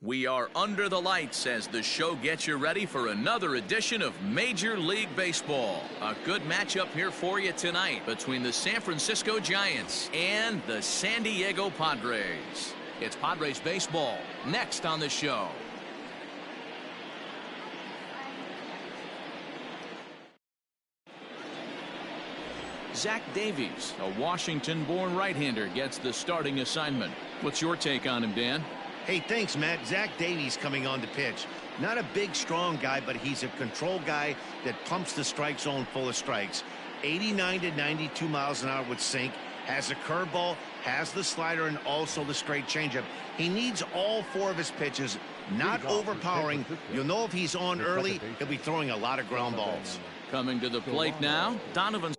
We are under the lights as the show gets you ready for another edition of Major League Baseball. A good matchup here for you tonight between the San Francisco Giants and the San Diego Padres. It's Padres baseball next on the show. Zach Davies, a Washington-born right-hander, gets the starting assignment. What's your take on him, Dan? Hey, thanks, Matt. Zach Davies coming on to pitch. Not a big, strong guy, but he's a control guy that pumps the strike zone full of strikes. 89 to 92 miles an hour with sink. Has a curveball, has the slider, and also the straight changeup. He needs all four of his pitches, not overpowering. You'll know if he's on early, he'll be throwing a lot of ground balls. Coming to the plate now, Donovan.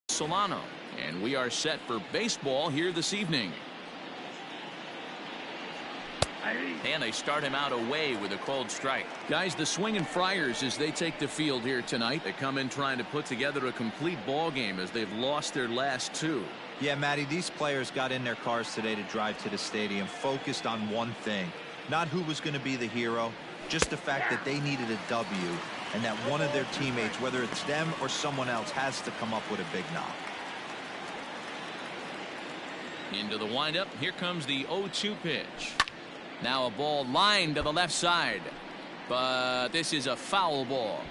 Solano, and we are set for baseball here this evening. And they start him out away with a cold strike. Guys, the Swinging Friars, as they take the field here tonight, they come in trying to put together a complete ball game as they've lost their last two. Yeah, Matty, these players got in their cars today to drive to the stadium focused on one thing, not who was going to be the hero, just the fact that they needed a W, and that one of their teammates, whether it's them or someone else, has to come up with a big knock. Into the windup. Here comes the 0-2 pitch. Now a ball lined to the left side, but this is a foul ball.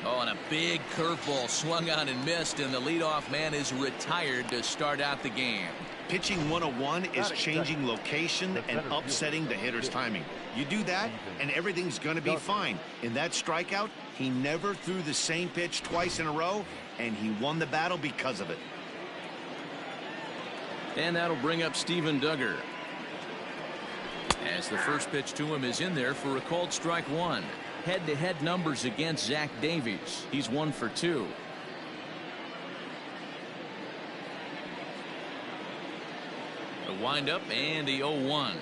Oh, and a big curveball swung on and missed, and the leadoff man is retired to start out the game. Pitching 101 is changing location and upsetting the hitter's timing. You do that, and everything's going to be fine. In that strikeout, he never threw the same pitch twice in a row, and he won the battle because of it. And that'll bring up Steven Duggar, as the first pitch to him is in there for a called strike one. Head-to-head numbers against Zach Davies. He's 1 for 2. The windup and the 0-1.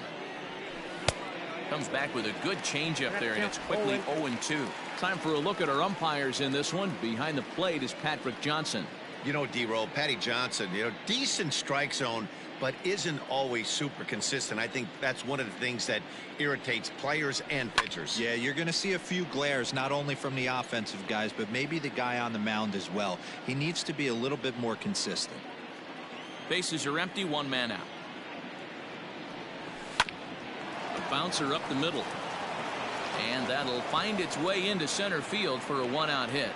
Comes back with a good changeup there, and it's quickly 0-2. Time for a look at our umpires in this one. Behind the plate is Patrick Johnson. You know, D-Roll, Patty Johnson, decent strike zone, but isn't always super consistent. I think that's one of the things that irritates players and pitchers. Yeah, you're going to see a few glares, not only from the offensive guys, but maybe the guy on the mound as well. He needs to be a little bit more consistent. Bases are empty, one man out. A bouncer up the middle, and that'll find its way into center field for a one-out hit.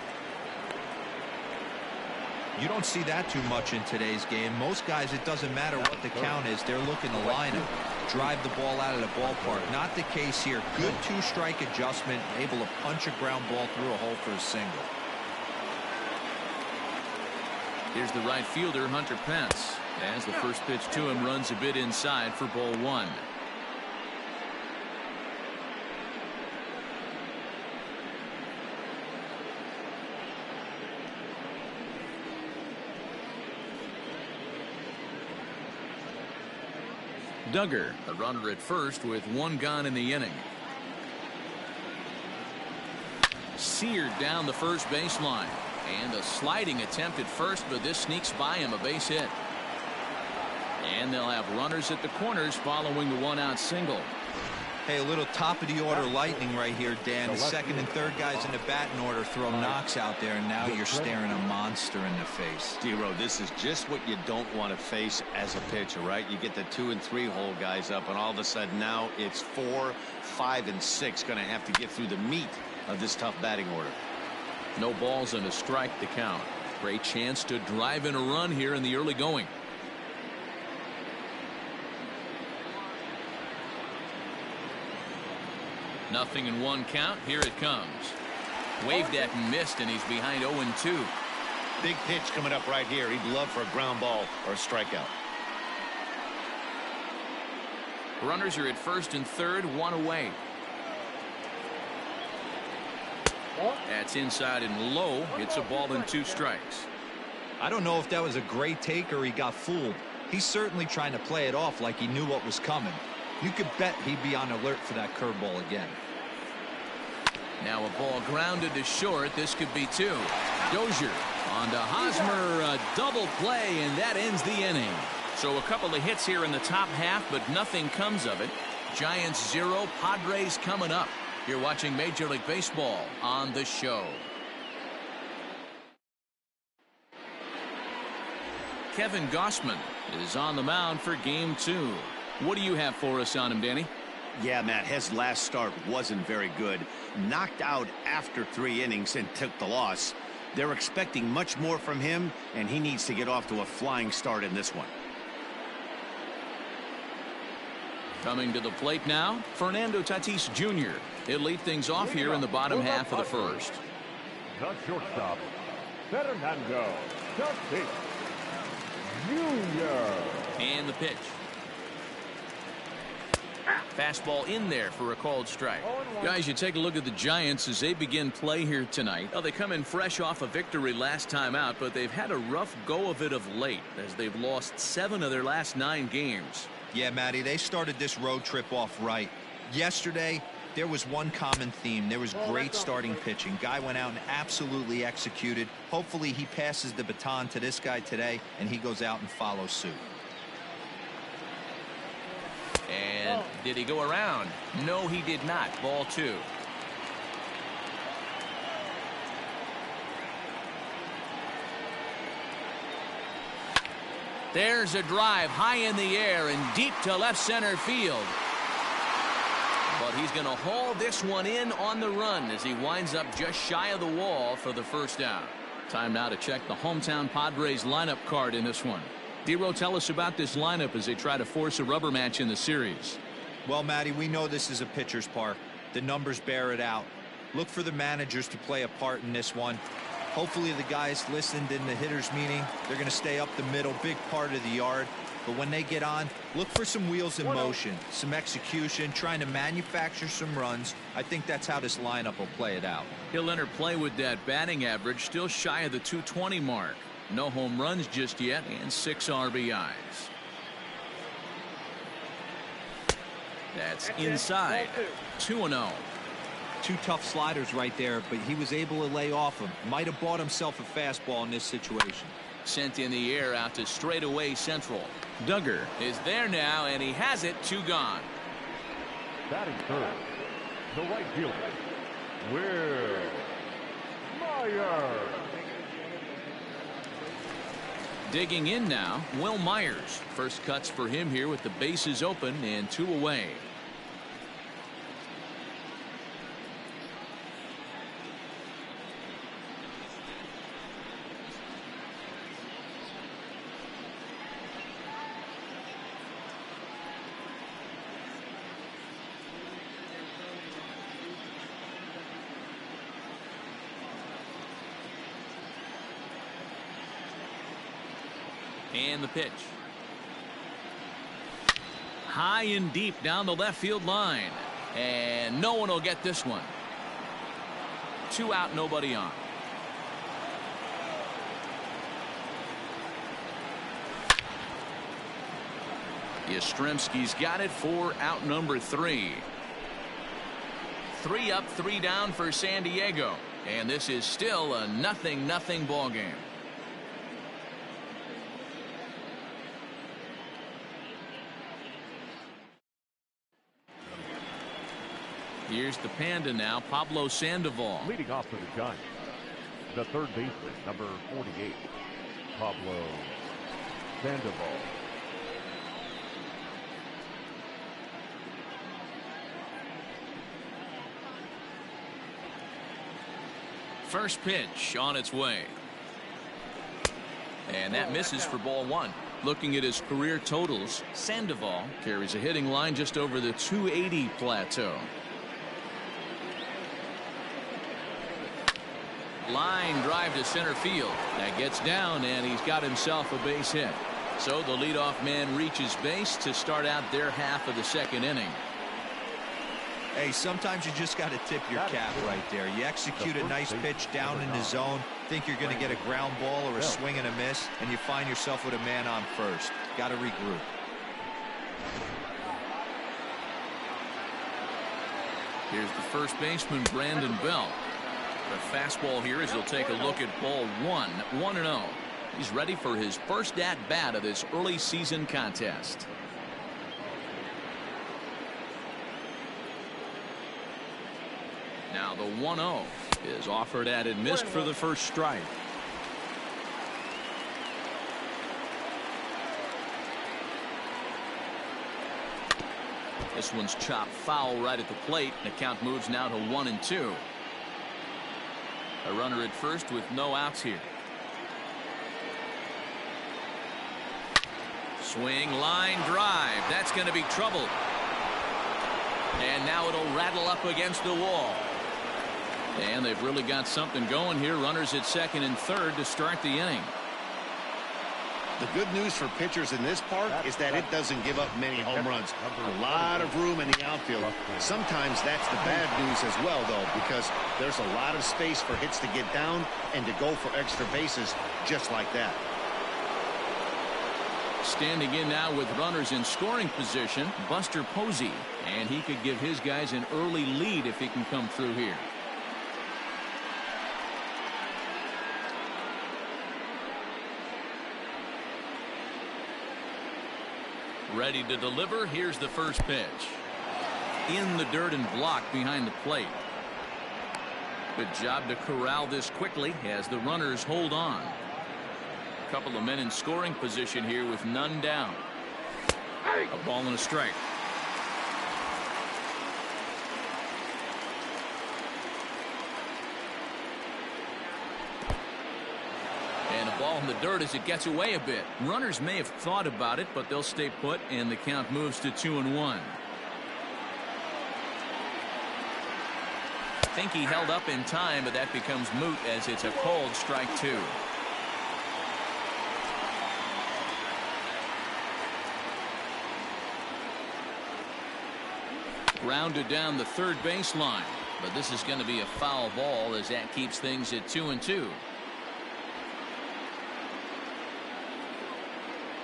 You don't see that too much in today's game. Most guys, it doesn't matter what the count is, they're looking to line him, drive the ball out of the ballpark. Not the case here. Good two-strike adjustment, able to punch a ground ball through a hole for a single. Here's the right fielder, Hunter Pence, as the first pitch to him runs a bit inside for ball one. Duggar, a runner at first with one gone in the inning. Seared down the first baseline, and a sliding attempt at first, but this sneaks by him, a base hit. And they'll have runners at the corners following the one-out single. Hey, a little top-of-the-order lightning right here, Dan. The second and third guys in the batting order throw knocks out there, and now you're staring a monster in the face. D-Row, this is just what you don't want to face as a pitcher, right? You get the 2 and 3 hole guys up, and all of a sudden now it's 4, 5, and 6 going to have to get through the meat of this tough batting order. No balls and a strike to count. Great chance to drive in a run here in the early going. Nothing in one count. Here it comes. Waved at and missed, and he's behind 0-2. Big pitch coming up right here. He'd love for a ground ball or a strikeout. Runners are at first and third, one away. That's inside and low. It's a ball and 2 strikes. I don't know if that was a great take or he got fooled. He's certainly trying to play it off like he knew what was coming. You could bet he'd be on alert for that curveball again. Now a ball grounded to short. This could be 2. Dozier on to Hosmer, a double play, and that ends the inning. So a couple of hits here in the top half, but nothing comes of it. Giants 0, Padres coming up. You're watching Major League Baseball on The Show. Kevin Gausman is on the mound for game 2. What do you have for us on him, Danny? Yeah, Matt, his last start wasn't very good. Knocked out after 3 innings and took the loss. They're expecting much more from him, and he needs to get off to a flying start in this one. Coming to the plate now, Fernando Tatis Jr. He'll lead things off here in the bottom half of the first. The shortstop, Fernando Tatis Jr. And the pitch. Fastball in there for a called strike. Guys, you take a look at the Giants as they begin play here tonight. Well, they come in fresh off a victory last time out, but they've had a rough go of it of late as they've lost 7 of their last 9 games. Yeah, Matty, they started this road trip off right. Yesterday, there was one common theme. There was great starting pitching. Guy went out and absolutely executed. Hopefully he passes the baton to this guy today, and he goes out and follows suit. And did he go around? No, he did not. Ball 2. There's a drive high in the air and deep to left center field. But he's going to haul this one in on the run as he winds up just shy of the wall for the first out. Time now to check the hometown Padres lineup card in this one. Dero, tell us about this lineup as they try to force a rubber match in the series. Well, Matty, we know this is a pitcher's park. The numbers bear it out. Look for the managers to play a part in this one. Hopefully the guys listened in the hitters meeting. They're going to stay up the middle, big part of the yard. But when they get on, look for some wheels in motion, some execution, trying to manufacture some runs. I think that's how this lineup will play it out. He'll enter play with that batting average still shy of the 220 mark. No home runs just yet and 6 RBIs. That's inside. 2-0. 2 tough sliders right there, but he was able to lay off them. Might have bought himself a fastball in this situation. Sent in the air out to straightaway central. Duggar is there now, and he has it. 2 gone. Batting third, the right fielder, Will Myers. Digging in now, Will Myers. First cuts for him here with the bases open and 2 away. And the pitch. High and deep down the left field line. And no one will get this one. 2 out, nobody on. Yastrzemski's got it for out number 3. 3 up, 3 down for San Diego. And this is still a 0-0 ball game. Here's the Panda now, Pablo Sandoval. Leading off for the Giants, the third baseman, number 48, Pablo Sandoval. First pitch on its way. And that misses for ball 1. Looking at his career totals, Sandoval carries a hitting line just over the 280 plateau. Line drive to center field. That gets down, and he's got himself a base hit. So the leadoff man reaches base to start out their half of the second inning. Hey, sometimes you just got to tip your cap right there. You execute a nice pitch down in the zone, think you're going to get a ground ball or a swing and a miss, and you find yourself with a man on first. Got to regroup. Here's the first baseman, Brandon Belt. The fastball here as he'll take a look at ball 1, 1-0. He's ready for his first at-bat of this early season contest. Now the 1-0 is offered at and missed for the first strike. This one's chopped foul right at the plate. The count moves now to 1-2. A runner at first with no outs here. Swing, line drive. That's going to be trouble. And now it'll rattle up against the wall. And they've really got something going here. Runners at second and third to start the inning. The good news for pitchers in this park is that it doesn't give up many home runs. A lot of room in the outfield. Sometimes that's the bad news as well, though, because there's a lot of space for hits to get down and to go for extra bases just like that. Standing in now with runners in scoring position, Buster Posey. And he could give his guys an early lead if he can come through here. Ready to deliver. Here's the first pitch. In the dirt and blocked behind the plate. Good job to corral this quickly as the runners hold on. A couple of men in scoring position here with none down. A ball and a strike. And a ball in the dirt as it gets away a bit. Runners may have thought about it, but they'll stay put, and the count moves to 2-1. I think he held up in time, but that becomes moot as it's a cold strike 2. Grounded down the third baseline, but this is going to be a foul ball as that keeps things at 2-2.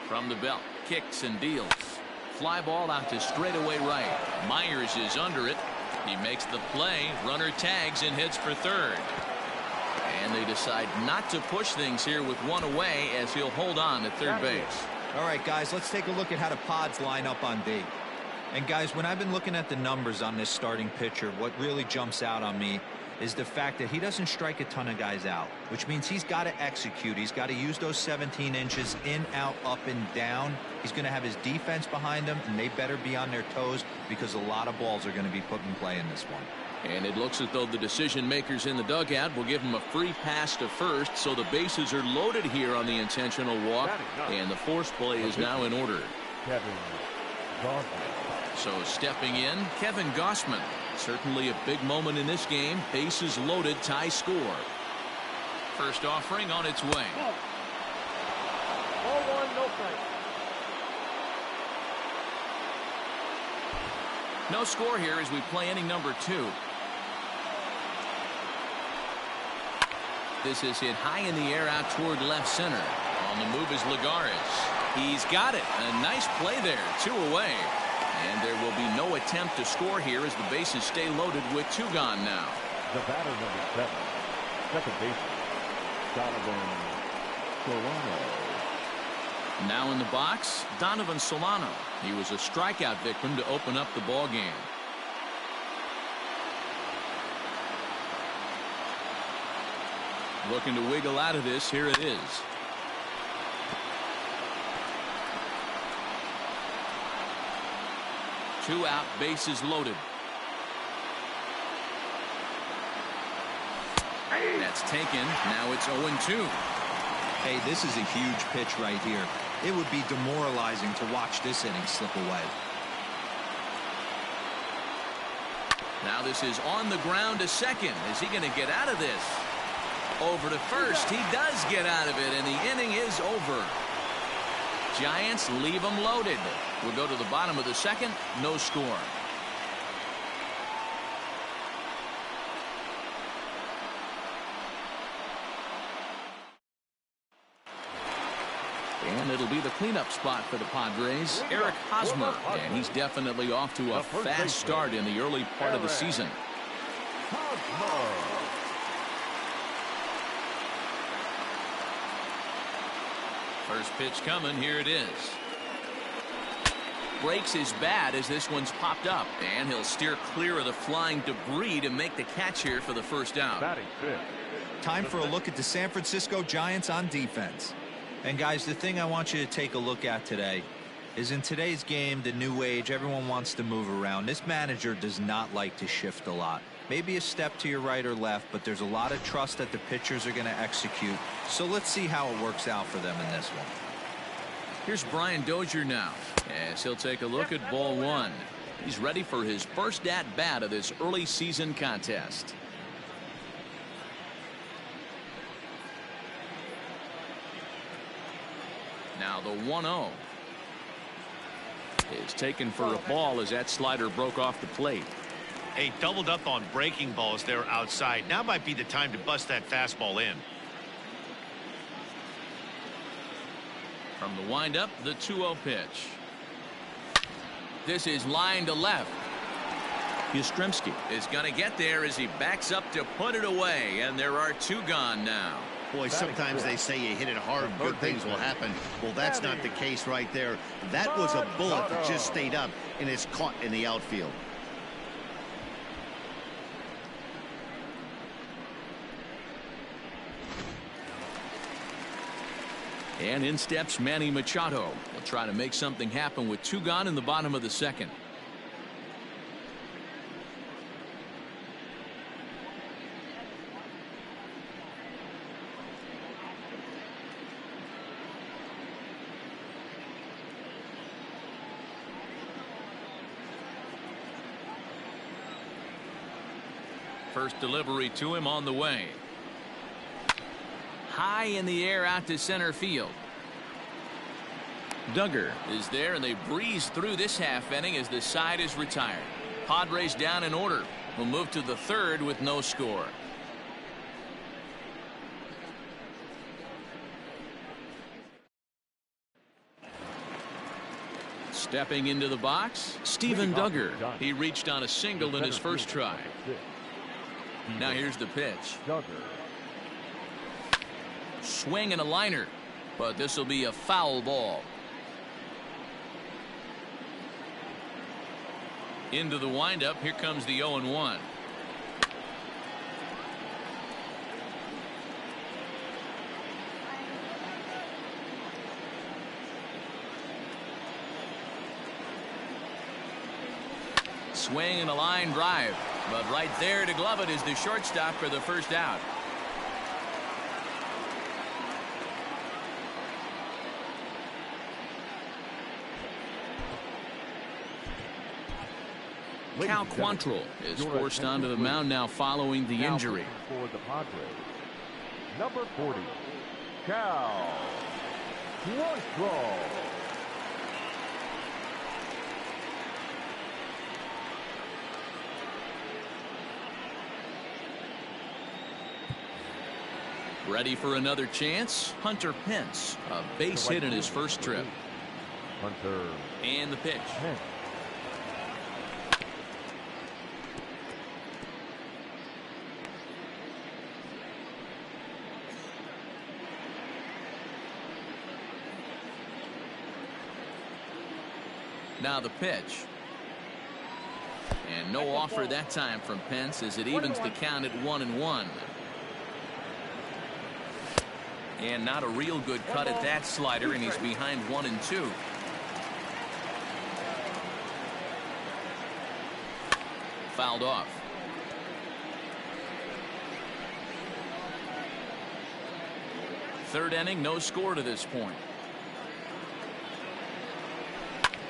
From the belt, kicks and deals. Fly ball out to straightaway right. Myers is under it. He makes the play. Runner tags and hits for third. And they decide not to push things here with one away as he'll hold on at third base. All right, guys, let's take a look at how the Pods line up on D. And guys, when I've been looking at the numbers on this starting pitcher, what really jumps out on me is the fact that he doesn't strike a ton of guys out, which means he's got to execute. He's got to use those 17 inches in, out, up, and down. He's going to have his defense behind him, and they better be on their toes because a lot of balls are going to be put in play in this one. And it looks as though the decision makers in the dugout will give him a free pass to first, so the bases are loaded here on the intentional walk, and the force play is now in order. So stepping in, Kevin Gausman. Certainly a big moment in this game. Bases loaded, tie score. First offering on its way. Ball 1, no strike. No score here as we play inning number 2. This is hit high in the air out toward left center. On the move is Lagares. He's got it. A nice play there. 2 away. And there will be no attempt to score here as the bases stay loaded with 2 gone now. The batter number 7, second baseman, Donovan Solano. Now in the box, Donovan Solano. He was a strikeout victim to open up the ball game. Looking to wiggle out of this. Here it is. Two out, bases loaded. That's taken. Now it's 0-2. Hey, this is a huge pitch right here. It would be demoralizing to watch this inning slip away. Now this is on the ground to second. Is he going to get out of this? Over to first. He does get out of it, and the inning is over. Giants leave them loaded. We'll go to the bottom of the second. No score. And it'll be the cleanup spot for the Padres, Eric Hosmer. And he's definitely off to a fast start in the early part of the season. First pitch coming. Here it is. Breaks his bat as this one's popped up. And he'll steer clear of the flying debris to make the catch here for the first out. Time for a look at the San Francisco Giants on defense. And guys, the thing I want you to take a look at today is in today's game, the new age, everyone wants to move around. This manager does not like to shift a lot. Maybe a step to your right or left, but there's a lot of trust that the pitchers are going to execute. So let's see how it works out for them in this one. Here's Brian Dozier now, as he'll take a look at ball one. He's ready for his first at-bat of this early season contest. Now the 1-0 is taken for a ball as that slider broke off the plate. Hey, doubled up on breaking balls there outside. Now might be the time to bust that fastball in. From the windup, the 2-0 pitch. This is line to left. Yastrzemski is going to get there as he backs up to put it away, and there are two gone now. Boy, sometimes they say you hit it hard, good things will happen. Well, that's not the case right there. That was a bullet that just stayed up, and it's caught in the outfield. And in steps Manny Machado. He'll try to make something happen with two gone in the bottom of the second. First delivery to him on the way. High in the air out to center field. Duggar is there, and they breeze through this half inning as the side is retired. Padres down in order. Will move to the third with no score. Stepping into the box, Steven Duggar. He reached on a single in his first try. Now here's the pitch. Swing and a liner, but this will be a foul ball. Into the windup. Here comes the 0-1. Swing and a line drive, but right there to glove it is the shortstop for the first out. Cal Quantrill is forced onto the mound now following the injury. For the Padres, number 40, Cal Quantrill. Ready for another chance? Hunter Pence, a base hit in his first trip. Hunter. And the pitch. Pence. Now the pitch. And no offer that time from Pence as it evens the count at 1-1. And not a real good cut at that slider, and he's behind 1-2. Fouled off. Third inning, no score to this point.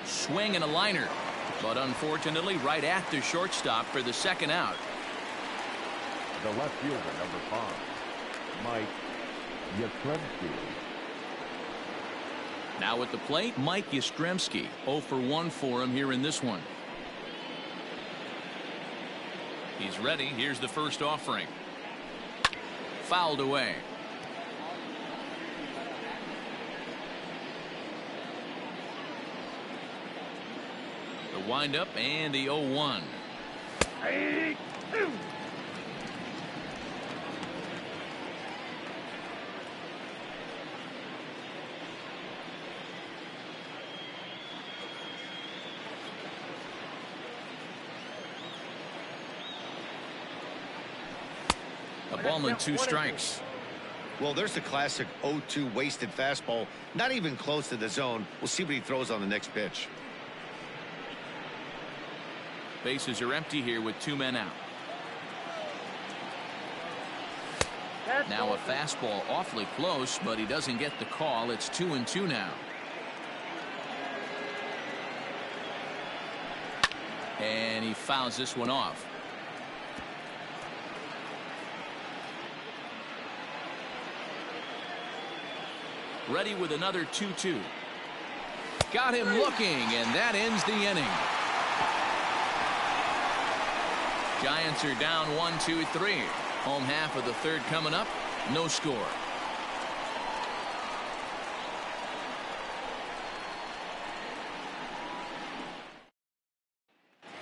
Swing and a liner, but unfortunately right at the shortstop for the second out. The left fielder, number 5, Mike Yastrzemski. Now at the plate, Mike Yastrzemski. 0 for 1 for him here in this one. He's ready. Here's the first offering. Fouled away. The windup and the 0-1. A ball and 2 strikes. Well, there's the classic 0-2 wasted fastball. Not even close to the zone. We'll see what he throws on the next pitch. Bases are empty here with 2 men out. Now a fastball awfully close, but he doesn't get the call. It's 2-2 now. And he fouls this one off. Ready with another 2-2. Got him looking, and that ends the inning. Giants are down 1-2-3. Home half of the third coming up. No score.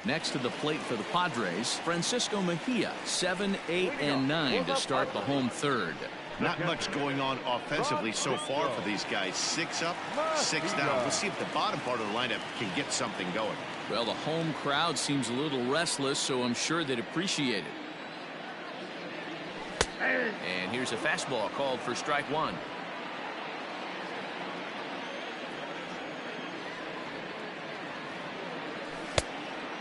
Next to the plate for the Padres, Francisco Mejia, 7, 8, and 9 to start the home third. Not much going on offensively so far for these guys. 6 up, 6 down. We'll see if the bottom part of the lineup can get something going. Well, the home crowd seems a little restless, so I'm sure they'd appreciate it. And here's a fastball called for strike 1.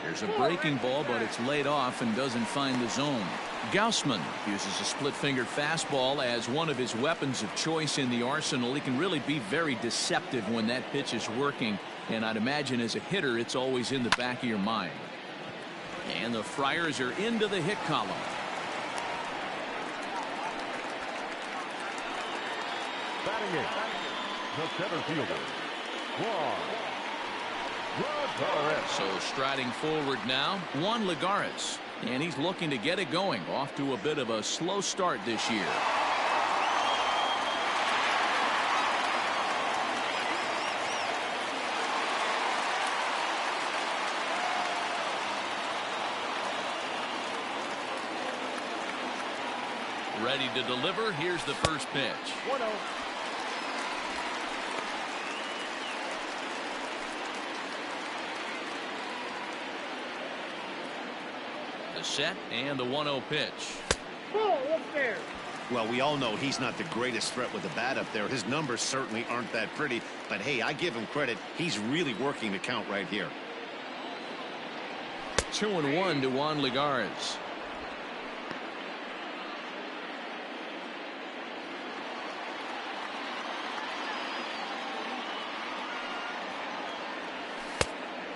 There's a breaking ball, but it's laid off and doesn't find the zone. Gaussman uses a split-fingered fastball as one of his weapons of choice in the arsenal. He can really be very deceptive when that pitch is working, and I'd imagine as a hitter it's always in the back of your mind. And the Friars are into the hit column. Batting it, the center fielder, So striding forward now, Juan Lagares. And he's looking to get it going. Off to a bit of a slow start this year. Ready to deliver. Here's the first pitch. 1-0. The set and the 1-0 pitch. Well, we all know he's not the greatest threat with the bat up there. His numbers certainly aren't that pretty. But, hey, I give him credit. He's really working the count right here. 2-1 to Juan Lagares.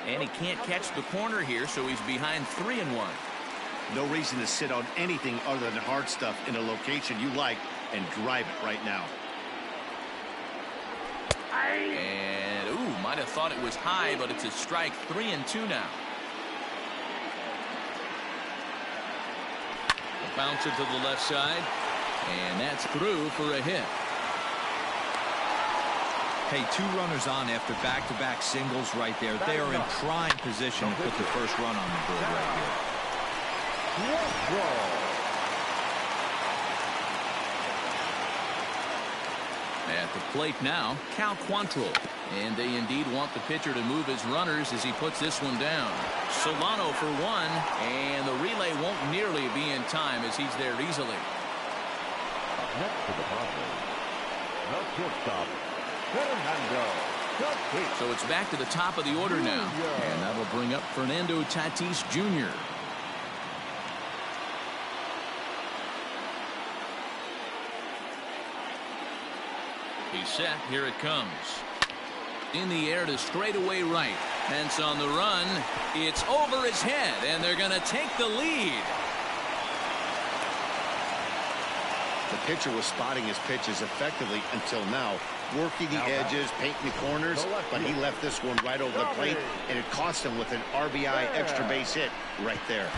And he can't catch the corner here, so he's behind 3-1. No reason to sit on anything other than hard stuff in a location you like and drive it right now. And, ooh, might have thought it was high, but it's a strike. 3-2 now. A bouncer to the left side, and that's through for a hit. Hey, 2 runners on after back-to-back singles right there. They are in prime position to put the first run on the board right here. At the plate now, Cal Quantrill. And they indeed want the pitcher to move his runners as he puts this one down. Solano for 1, and the relay won't nearly be in time as he's there easily. Next to the Padres, the shortstop, So it's back to the top of the order now, and that'll bring up Fernando Tatis Jr. He's set. Here it comes. In the air to straightaway right. Pence on the run. It's over his head, and they're going to take the lead. The pitcher was spotting his pitches effectively until now, working the edges, painting the corners, but he left this one right over the plate, and it cost him with an RBI extra base hit right there.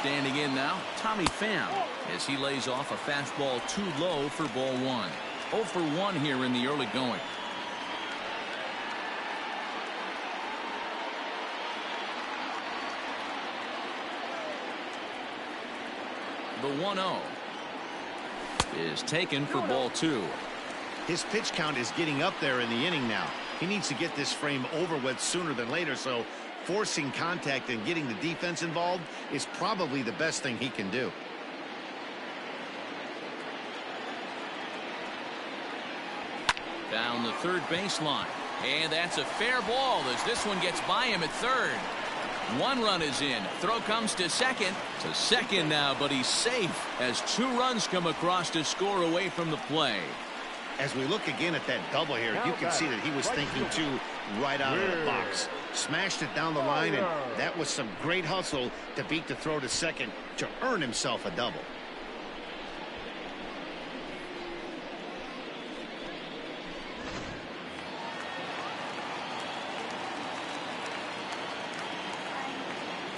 Standing in now, Tommy Pham, as he lays off a fastball too low for ball one. 0 for 1 here in the early going. The 1-0 is taken for ball two. His pitch count is getting up there in the inning now. He needs to get this frame over with sooner than later, so forcing contact and getting the defense involved is probably the best thing he can do. Down the third baseline, and that's a fair ball as this one gets by him at third. One run is in. Throw comes to second. To second now, but he's safe as 2 runs come across to score away from the play. As we look again at that double here, you can see that he was thinking too right out of the box. Smashed it down the line, and that was some great hustle to beat the throw to second to earn himself a double.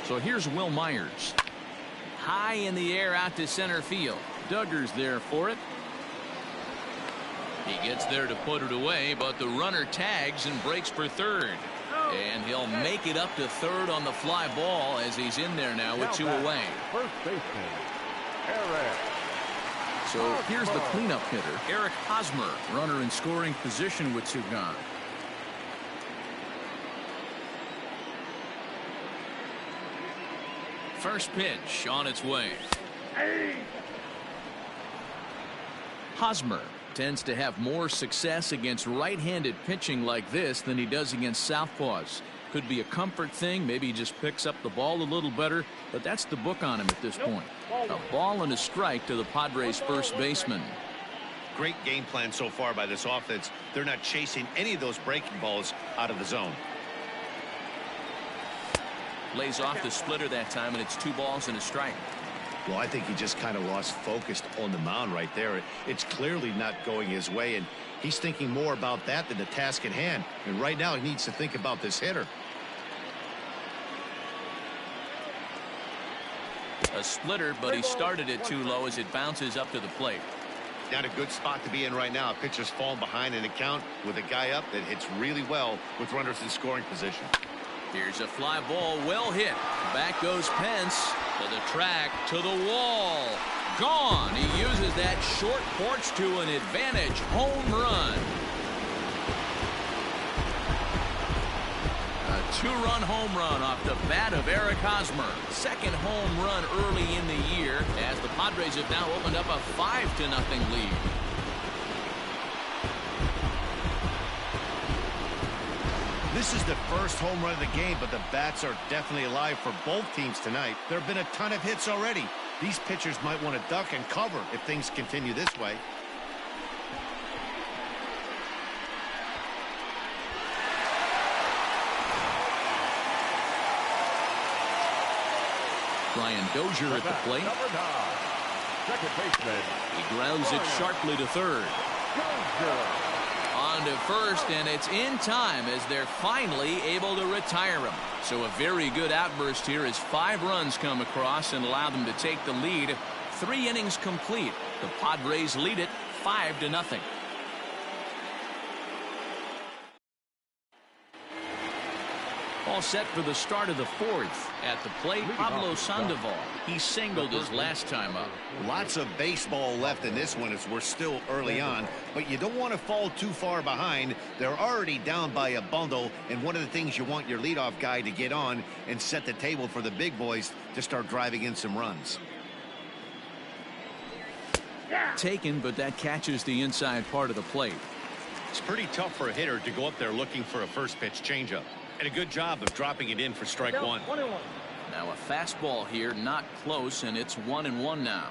So here's Will Myers. High in the air out to center field. Duggar's there for it. He gets there to put it away, but the runner tags and breaks for third. And he'll make it up to third on the fly ball as he's in there now with 2 away. First baseman, Eric. So here's the cleanup hitter, Eric Hosmer, runner in scoring position with 2 gone. First pitch on its way. Hosmer tends to have more success against right-handed pitching like this than he does against southpaws. Could be a comfort thing. Maybe he just picks up the ball a little better, but that's the book on him at this point. A ball and a strike to the Padres first baseman. Great game plan so far by this offense. They're not chasing any of those breaking balls out of the zone. Lays off the splitter that time, and it's 2 balls and a strike. Well, I think he just kind of lost focus on the mound right there. It's clearly not going his way, and he's thinking more about that than the task at hand. And right now he needs to think about this hitter. A splitter, but he started it too low as it bounces up to the plate. Not a good spot to be in right now. A pitcher's falling behind in a count with a guy up that hits really well with runners in scoring position. Here's a fly ball, well hit. Back goes Pence to the track, to the wall. Gone. He uses that short porch to an advantage home run. A 2-run home run off the bat of Eric Hosmer. Second home run early in the year as the Padres have now opened up a 5-0 lead. This is the first home run of the game, but the bats are definitely alive for both teams tonight. There have been a ton of hits already. These pitchers might want to duck and cover if things continue this way. Brian Dozier at the plate. Number 9, second baseman. He grounds it sharply to third. Dozier. On to first, and it's in time as they're finally able to retire him. So a very good outburst here as 5 runs come across and allow them to take the lead. 3 innings complete. The Padres lead it 5-0. All set for the start of the 4th. At the plate, Pablo Sandoval. He singled his last time up. Lots of baseball left in this one as we're still early on, but you don't want to fall too far behind. They're already down by a bundle, and one of the things you want your leadoff guy to get on and set the table for the big boys to start driving in some runs. Taken, but that catches the inside part of the plate. It's pretty tough for a hitter to go up there looking for a first pitch changeup. And a good job of dropping it in for strike 1. Now a fastball here, not close, and it's 1-1 now.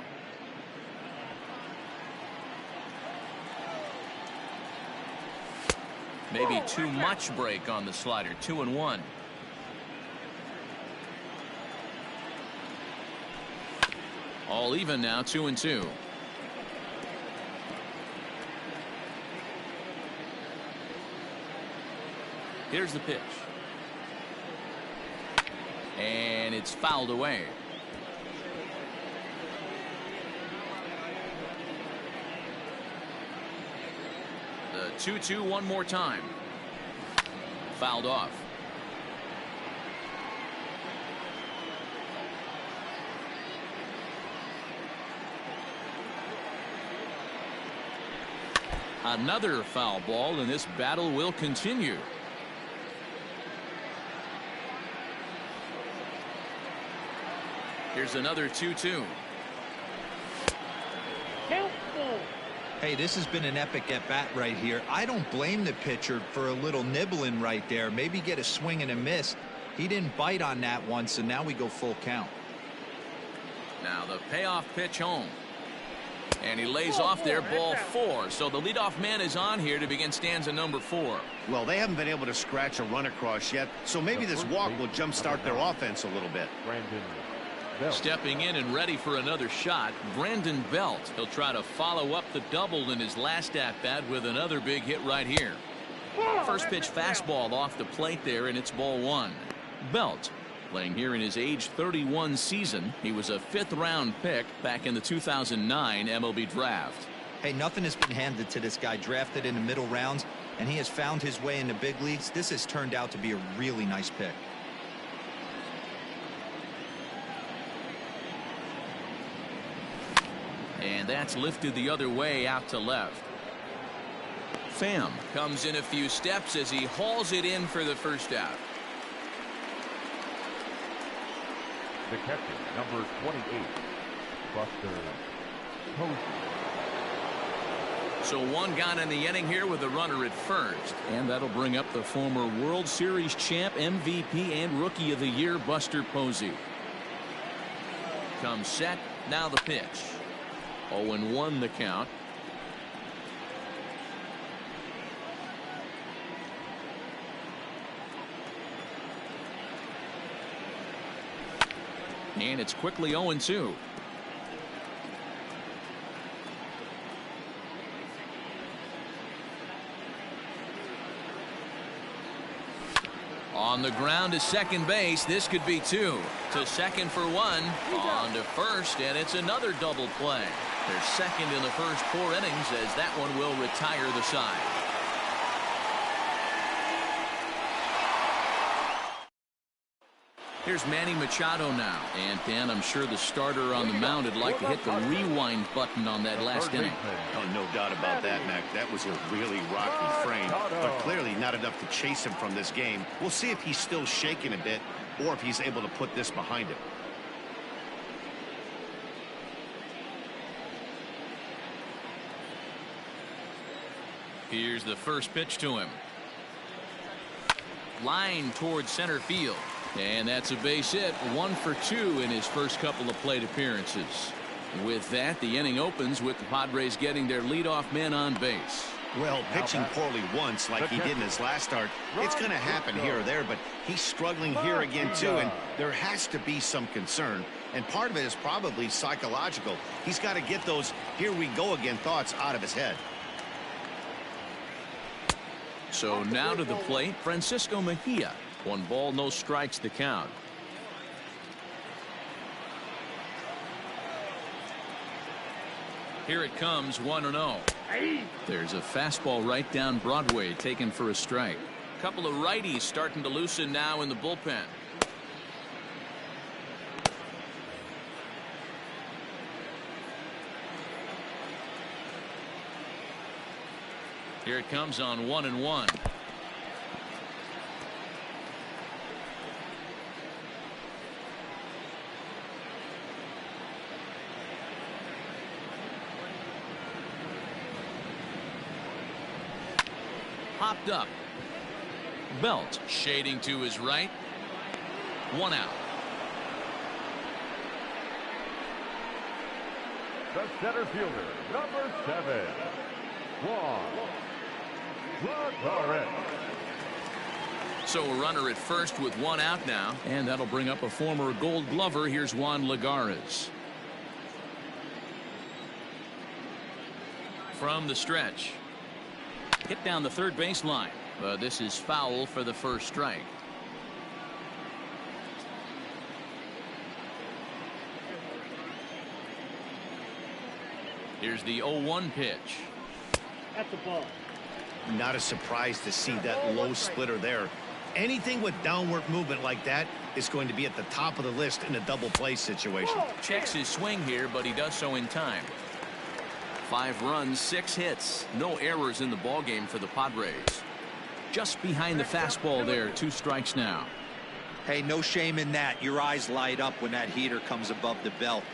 Maybe too much break on the slider. 2-1. All even now, 2-2. Here's the pitch. And it's fouled away. 2-2 one more time. Fouled off. Another foul ball, and this battle will continue. Here's another 2-2. Hey, this has been an epic at bat right here. I don't blame the pitcher for a little nibbling right there. Maybe get a swing and a miss. He didn't bite on that one, so now we go full count. Now the payoff pitch home. And he lays off there, ball 4. So the leadoff man is on here to begin stanza number 4. Well, they haven't been able to scratch a run across yet, so maybe this walk will jumpstart their offense a little bit. Stepping in and ready for another shot, Brandon Belt. He'll try to follow up the double in his last at-bat with another big hit right here. First pitch fastball off the plate there, and it's ball 1. Belt playing here in his age 31 season. He was a 5th-round pick back in the 2009 MLB draft. Hey, nothing has been handed to this guy. Drafted in the middle rounds, and he has found his way in the big leagues. This has turned out to be a really nice pick. And that's lifted the other way out to left. Pham comes in a few steps as he hauls it in for the first out. The catcher, number 28, Buster Posey. So one gone in the inning here with a runner at first. And that'll bring up the former World Series champ, MVP, and Rookie of the Year, Buster Posey. Comes set. Now the pitch. 0-1 the count. And it's quickly 0-2. On the ground to second base. This could be 2. To second for 1. On to first, and it's another double play. They're second in the first 4 innings as that one will retire the side. Here's Manny Machado now. And Dan, I'm sure the starter on the mound would like to hit the rewind button on that last inning. Oh, no doubt about that, Mac. That was a really rocky frame, but clearly not enough to chase him from this game. We'll see if he's still shaking a bit or if he's able to put this behind him. Here's the first pitch to him. Line towards center field. And that's a base hit. 1 for 2 in his first couple of plate appearances. With that, the inning opens with the Padres getting their leadoff man on base. Well, pitching poorly once like he did in his last start, it's going to happen here or there, but he's struggling here again too, and there has to be some concern. And part of it is probably psychological. He's got to get those here we go again thoughts out of his head. So now to the plate, Francisco Mejia. 1 ball, no strikes the count. Here it comes, 1-0. There's a fastball right down Broadway, taken for a strike. A couple of righties starting to loosen now in the bullpen. Here it comes on 1-1. Popped up. Belt shading to his right. 1 out. The center fielder, number 7, Juan Lagares. So a runner at first with 1 out now, and that'll bring up a former Gold Glover. Here's Juan Lagares. From the stretch. Hit down the third baseline. This is foul for the first strike. Here's the 0-1 pitch. At the ball. Not a surprise to see that low splitter there. Anything with downward movement like that is going to be at the top of the list in a double play situation. Checks his swing here, but he does so in time. 5 runs, 6 hits. No errors in the ballgame for the Padres. Just behind the fastball there. 2 strikes now. Hey, no shame in that. Your eyes light up when that heater comes above the belt.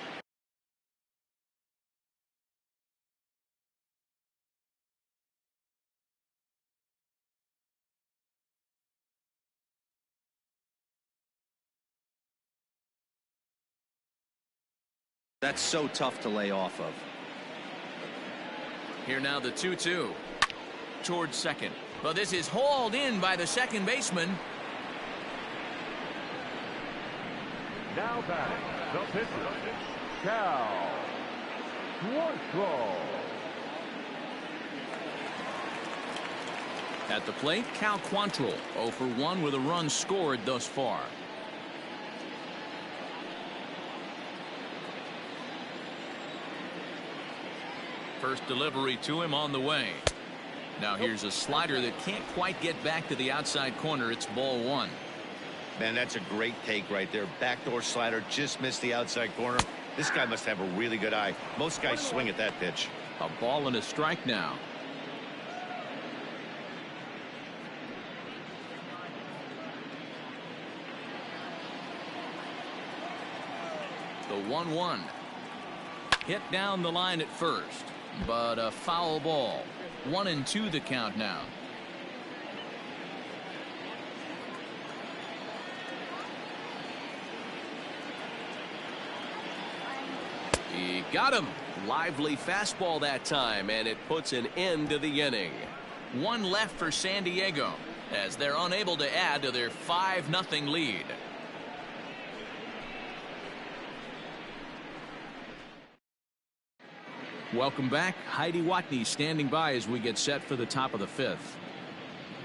That's so tough to lay off of. Here now the 2-2 towards second. But this is hauled in by the second baseman. Now batting, the pitcher, Cal Quantrill. At the plate, Cal Quantrill, 0 for 1 with a run scored thus far. First delivery to him on the way. Now here's a slider that can't quite get back to the outside corner. It's ball 1. Man, that's a great take right there. Backdoor slider just missed the outside corner. This guy must have a really good eye. Most guys swing at that pitch. A ball and a strike now. The 1-1. Hit down the line at first, but a foul ball. 1-2 the count now. He got him. Lively fastball that time, and it puts an end to the inning. 1 left for San Diego as they're unable to add to their 5-0 lead. Welcome back. Heidi Watney standing by as we get set for the top of the 5th.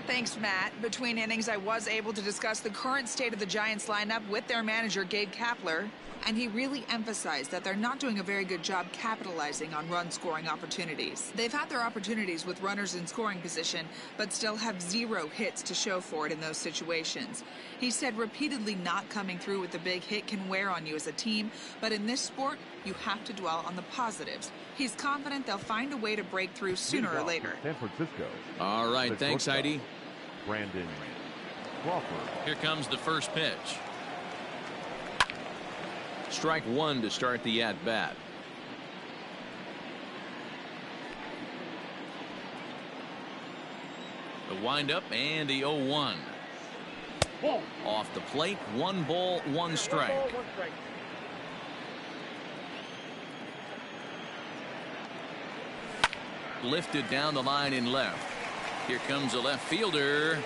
Thanks, Matt. Between innings, I was able to discuss the current state of the Giants lineup with their manager, Gabe Kapler, and he really emphasized that they're not doing a very good job capitalizing on run-scoring opportunities. They've had their opportunities with runners in scoring position, but still have 0 hits to show for it in those situations. He said repeatedly not coming through with the big hit can wear on you as a team, but in this sport, you have to dwell on the positives. He's confident they'll find a way to break through sooner or later. San Francisco. All right, thanks, Heidi. Brandon Crawford. Here comes the first pitch. Strike 1 to start the at-bat. The windup and the 0-1. Off the plate, 1 ball, 1 strike. Lifted down the line in left. Here comes a left fielder.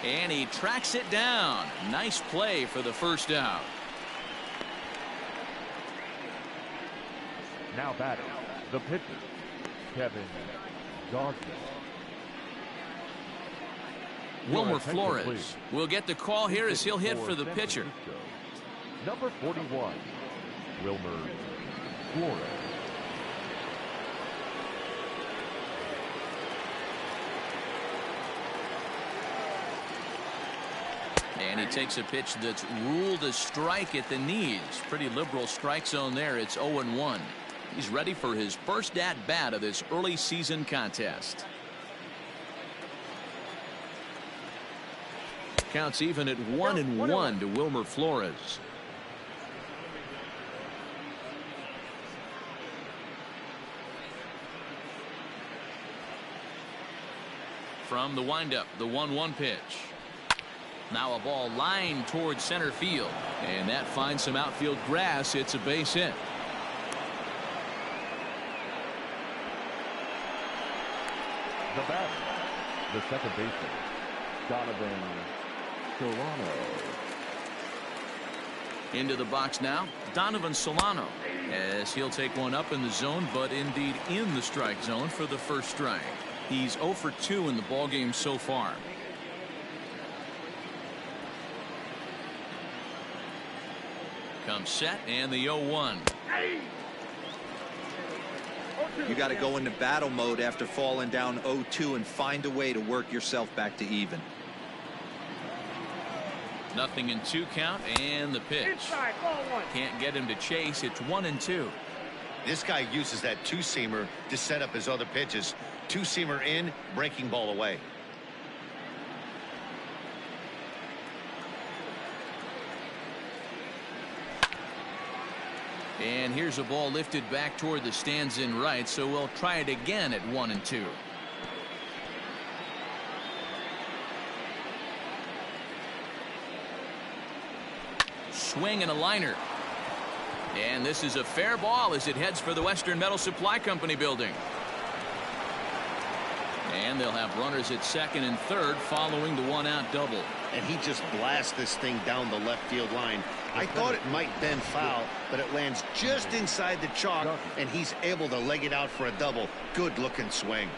And he tracks it down. Nice play for the first out. Now batting, the pitcher, Kevin Dawson. Wilmer Flores will get the call here as he'll hit for the pitcher. Number 41, Wilmer Flores. And he takes a pitch that's ruled a strike at the knees. Pretty liberal strike zone there. It's 0-1. He's ready for his first at-bat of this early season contest. Counts even at 1-1 to Wilmer Flores. From the windup, the 1-1 pitch. Now a ball lined towards center field, and that finds some outfield grass. It's a base hit. The batter, the second baseman, Donovan Solano. Into the box now, Donovan Solano, as he'll take one up in the zone, but indeed in the strike zone for the first strike. He's 0 for 2 in the ballgame so far. Comes set, and the 0-1. You got to go into battle mode after falling down 0-2 and find a way to work yourself back to even. 0-2 count, and the pitch. Can't get him to chase. It's 1-2. This guy uses that two-seamer to set up his other pitches. Two-seamer in, breaking ball away. And here's a ball lifted back toward the stands in right, so we'll try it again at 1-2. Swing and a liner. And this is a fair ball as it heads for the Western Metal Supply Company building. And they'll have runners at second and third following the one-out double. And he just blasts this thing down the left field line. I thought it might bend foul, but it lands just inside the chalk, and he's able to leg it out for a double. Good-looking swing.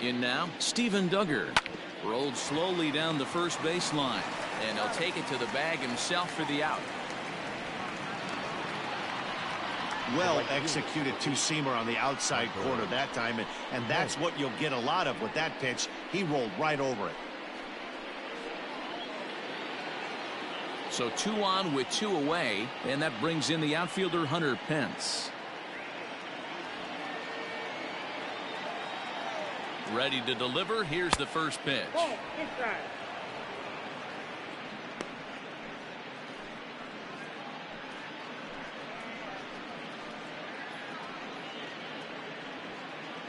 In now, Steven Duggar rolled slowly down the first baseline, and he'll take it to the bag himself for the out. Well executed two-seamer on the outside corner that time, and that's what you'll get a lot of with that pitch. He rolled right over it. So 2 on with 2 away, and that brings in the outfielder Hunter Pence. Ready to deliver. Here's the first pitch.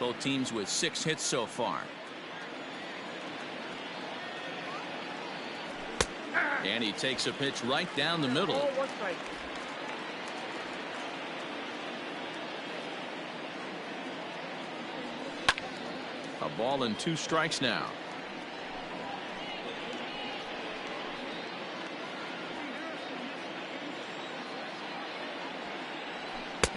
Both teams with 6 hits so far. And he takes a pitch right down the middle. A ball and 2 strikes now.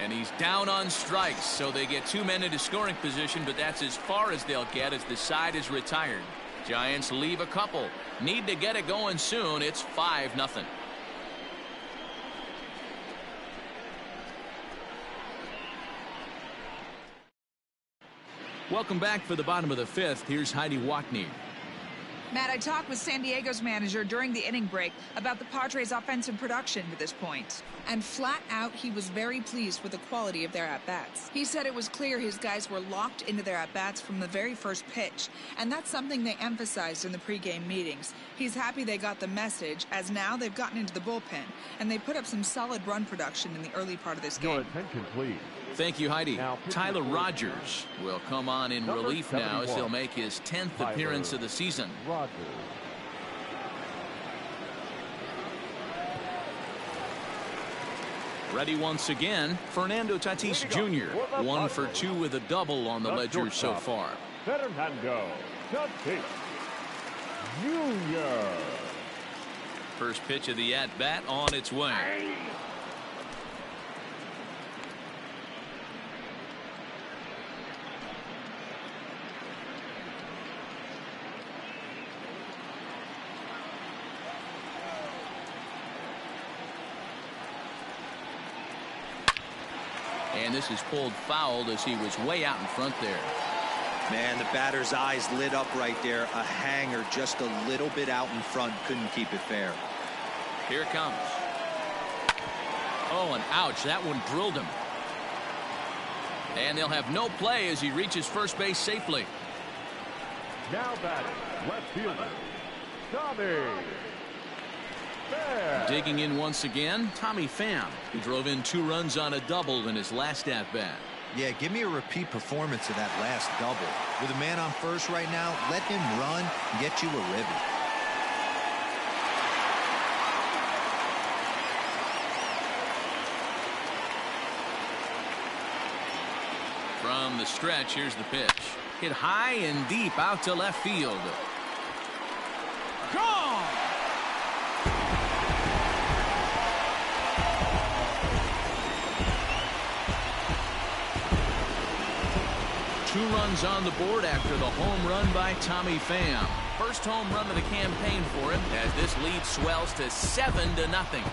And he's down on strikes, so they get 2 men into scoring position, but that's as far as they'll get as the side is retired. Giants leave a couple. Need to get it going soon. It's 5-0. Welcome back for the bottom of the 5th. Here's Heidi Watney. Matt, I talked with San Diego's manager during the inning break about the Padres' offensive production to this point. And flat out, he was very pleased with the quality of their at-bats. He said it was clear his guys were locked into their at-bats from the very first pitch. And that's something they emphasized in the pregame meetings. He's happy they got the message, as now they've gotten into the bullpen. And they put up some solid run production in the early part of this game. Your attention, please. Thank you, Heidi. Now, Tyler Rogers will come on in Number relief now as 71. he'll make his 10th appearance of the season. Rogers. Ready once again, Fernando Tatis Jr. 1 for 2 with a double on the ledger so far. Fernando Tatis Jr. First pitch of the at-bat on its way. And this is pulled foul as he was way out in front there. Man, the batter's eyes lit up right there. A hanger just a little bit out in front. Couldn't keep it fair. Here it comes. Oh, and ouch. That one drilled him. And they'll have no play as he reaches first base safely. Now batting, left fielder, Tommy Pham. Digging in once again, Tommy Pham, who drove in 2 runs on a double in his last at-bat. Yeah, give me a repeat performance of that last double. With a man on first right now, let him run and get you a ribby. From the stretch, here's the pitch. Hit high and deep out to left field. Gone! Two runs on the board after the home run by Tommy Pham. First home run of the campaign for him as this lead swells to 7-0.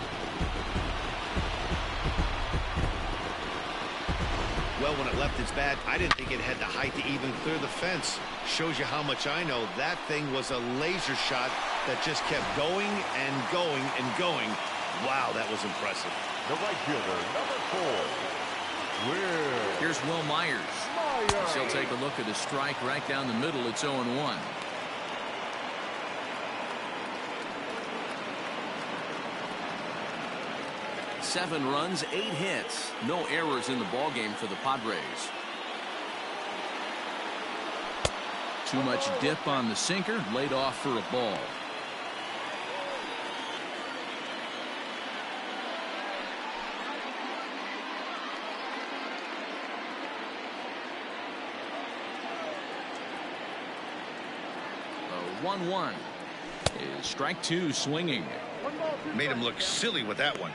Well, when it left its bat, I didn't think it had the height to even clear the fence. Shows you how much I know. That thing was a laser shot that just kept going and going and going. Wow, that was impressive. The right fielder, number 4. Here's Will Myers. He'll take a look at the strike right down the middle. It's 0-1. Seven runs, 8 hits. No errors in the ballgame for the Padres. Too much dip on the sinker. Laid off for a ball. The 1-1 is strike 2 swinging. Made him look silly with that one.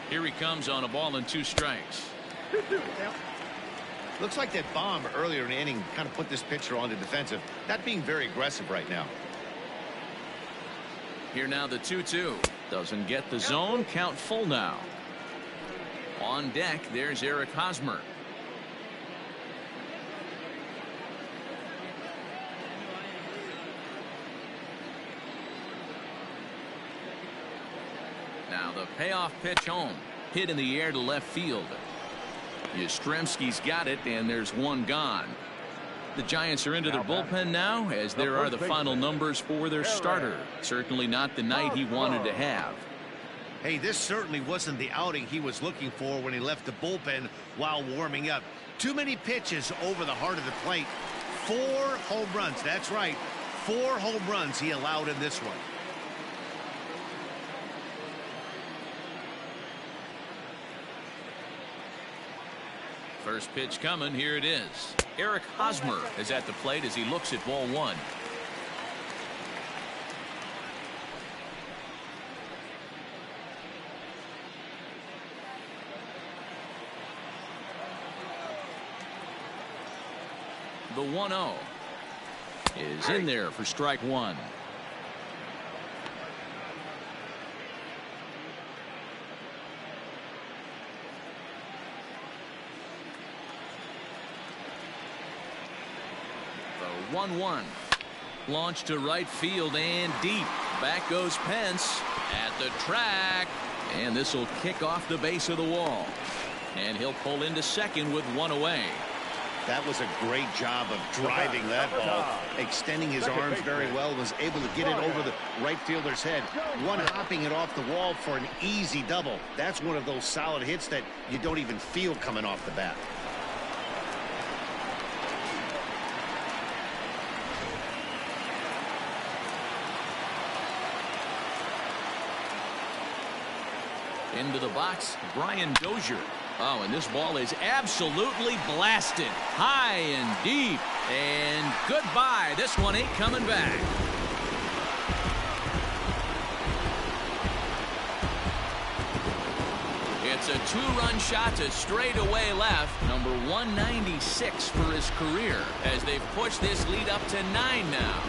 Here he comes on a ball and 2 strikes. Looks like that bomb earlier in the inning kind of put this pitcher on the defensive. Not being very aggressive right now. Here now the 2-2. Doesn't get the zone. Count full now. On deck, there's Eric Hosmer. Now the payoff pitch home. Hit in the air to left field. Yastrzemski's got it, and there's one gone. The Giants are into their bullpen now, as there are the final numbers for their starter. Certainly not the night he wanted to have. Hey, this certainly wasn't the outing he was looking for when he left the bullpen while warming up. Too many pitches over the heart of the plate. 4 home runs. That's right. 4 home runs he allowed in this one. First pitch coming. Here it is. Eric Hosmer is at the plate as he looks at ball 1. The 1-0 is in there for strike 1. The 1-1 launched to right field and deep. Back goes Pence at the track, and this will kick off the base of the wall, and he'll pull into second with 1 away. That was a great job of driving that ball, extending his arms very well, was able to get it over the right fielder's head, one hopping it off the wall for an easy double. That's one of those solid hits that you don't even feel coming off the bat. Into the box, Brian Dozier. Oh, and this ball is absolutely blasted. High and deep. And goodbye. This one ain't coming back. It's a 2-run shot to straightaway left. Number 196 for his career as they've pushed this lead up to 9 now.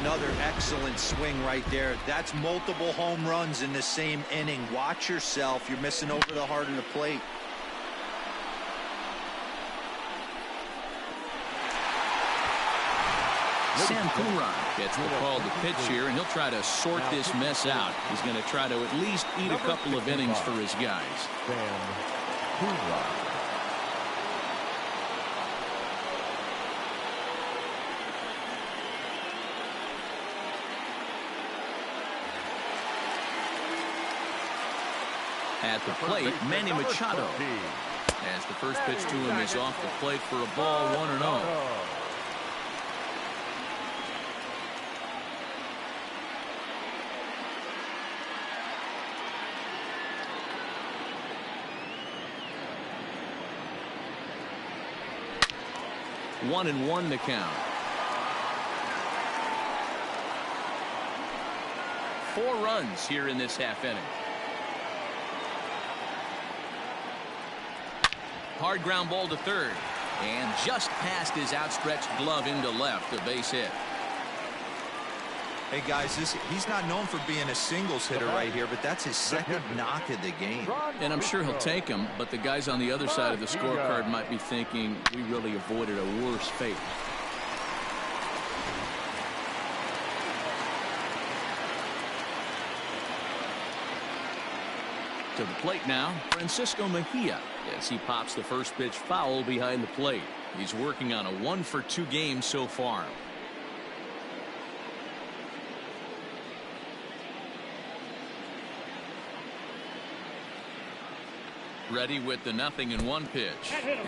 Another excellent swing right there. That's multiple home runs in the same inning. Watch yourself. You're missing over the heart of the plate. Sam Coonrod gets the call to pitch here, and he'll try to sort this mess out. He's going to try to at least eat a couple of innings for his guys. Sam Coonrod. At the plate, Manny Machado. As the first pitch to him is off the plate for a ball, 1-0. 1-1 the count. 4 runs here in this half inning. Hard ground ball to third. And just past his outstretched glove into left, a base hit. Hey guys, he's not known for being a singles hitter right here, but that's his second knock of the game. And I'm sure he'll take him, but the guys on the other side of the scorecard might be thinking we really avoided a worse fate. To the plate now, Francisco Mejia, as he pops the first pitch foul behind the plate. He's working on a 1-for-2 game so far. Ready with the 0-1 pitch.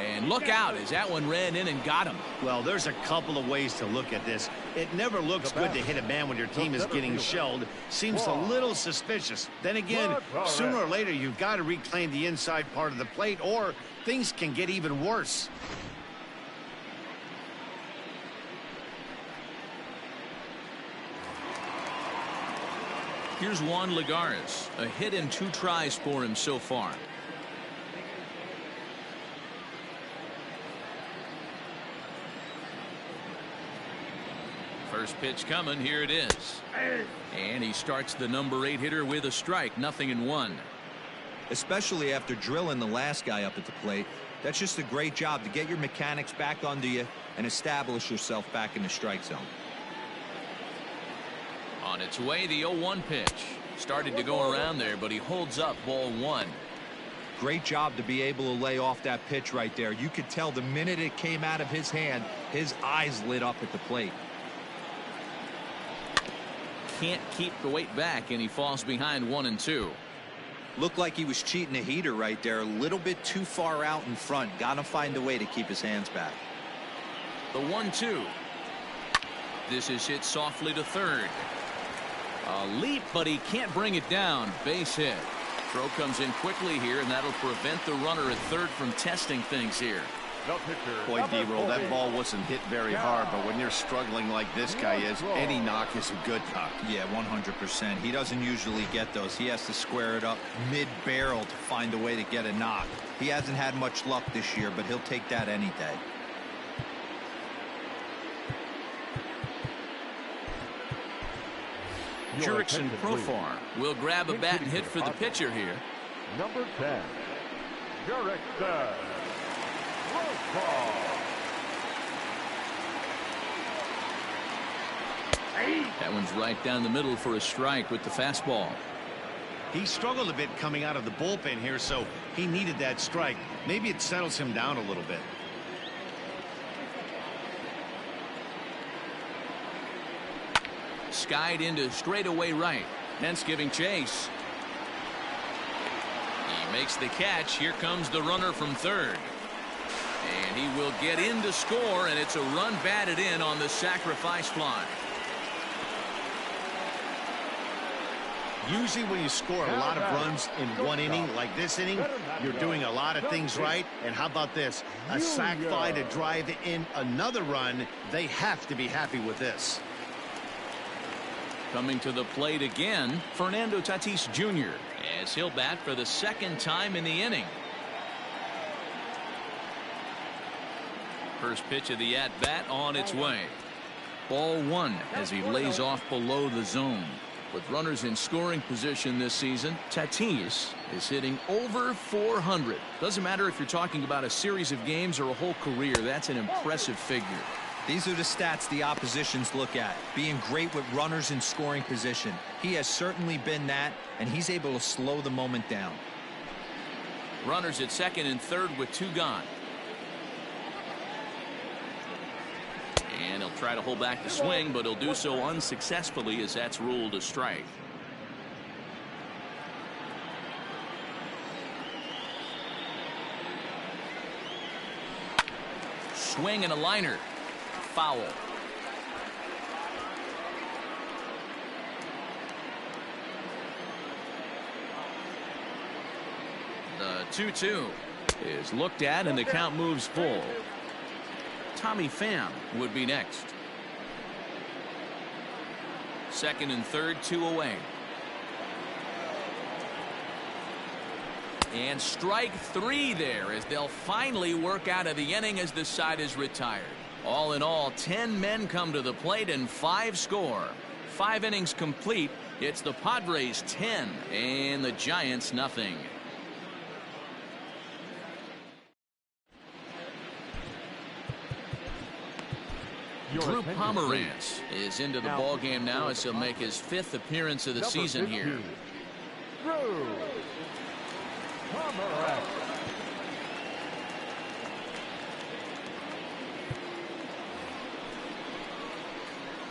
And look out as that one ran in and got him. Well, there's a couple of ways to look at this. It never looks good to hit a man when your team is getting shelled. Seems a little suspicious. Then again, sooner or later, you've got to reclaim the inside part of the plate, or things can get even worse. Here's Juan Lagares. A hit and 2 tries for him so far. First pitch coming. Here it is. And he starts the number 8 hitter with a strike. 0-1. Especially after drilling the last guy up at the plate. That's just a great job to get your mechanics back onto you and establish yourself back in the strike zone. On its way, the 0-1 pitch. Started to go around there, but he holds up. Ball 1. Great job to be able to lay off that pitch right there. You could tell the minute it came out of his hand, his eyes lit up at the plate. Can't keep the weight back, and he falls behind 1-2. Looked like he was cheating a heater right there. A little bit too far out in front. Gotta find a way to keep his hands back. The 1-2. This is hit softly to third. A leap, but he can't bring it down. Base hit. Throw comes in quickly here, and that'll prevent the runner at third from testing things here. Boy, D-Roll, that ball wasn't hit very hard, but when you're struggling like this guy is, any knock is a good knock. Yeah, 100%. He doesn't usually get those. He has to square it up mid-barrel to find a way to get a knock. He hasn't had much luck this year, but he'll take that any day. Jurickson Profar will grab a bat and hit for the pitcher here. Number 10, Jurickson Profar. That one's right down the middle for a strike with the fastball. He struggled a bit coming out of the bullpen here, so he needed that strike. Maybe it settles him down a little bit. Skied into straightaway right. Hence giving chase. He makes the catch. Here comes the runner from third. And he will get in to score, and it's a run batted in on the sacrifice fly. Usually when you score a lot of runs in one inning, like this inning, you're doing a lot of things right. And how about this? A sac fly to drive in another run. They have to be happy with this. Coming to the plate again, Fernando Tatis Jr. as he'll bat for the second time in the inning. First pitch of the at-bat on its way. Ball 1 as he lays off below the zone. With runners in scoring position this season, Tatis is hitting over 400. Doesn't matter if you're talking about a series of games or a whole career. That's an impressive figure. These are the stats the oppositions look at. Being great with runners in scoring position. He has certainly been that, and he's able to slow the moment down. Runners at second and third with 2 gone. And he'll try to hold back the swing, but he'll do so unsuccessfully as that's ruled a strike. Swing and a liner. Foul. The 2-2 is looked at, and the count moves full. Tommy Pham would be next. Second and third, 2 away. And strike 3 there as they'll finally work out of the inning as the side is retired. All in all, 10 men come to the plate and 5 score. 5 innings complete. It's the Padres 10 and the Giants nothing. Drew Pomeranz is into the ball game now as he'll make his 5th appearance of the season here. Drew Pomeranz.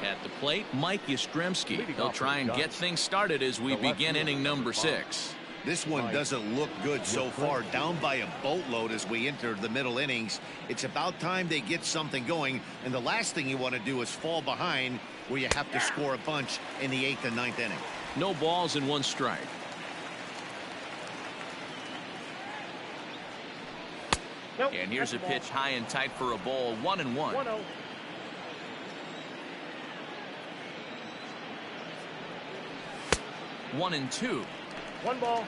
At the plate, Mike Yastrzemski. He'll try and get things started as we begin inning number 6. This one doesn't look good so far. Down by a boatload as we enter the middle innings. It's about time they get something going, and the last thing you want to do is fall behind where you have to score a bunch in the 8th and 9th inning. No balls and 1 strike. And here's a pitch high and tight for a ball. 1-1. 1-0. One and 2. 1 ball,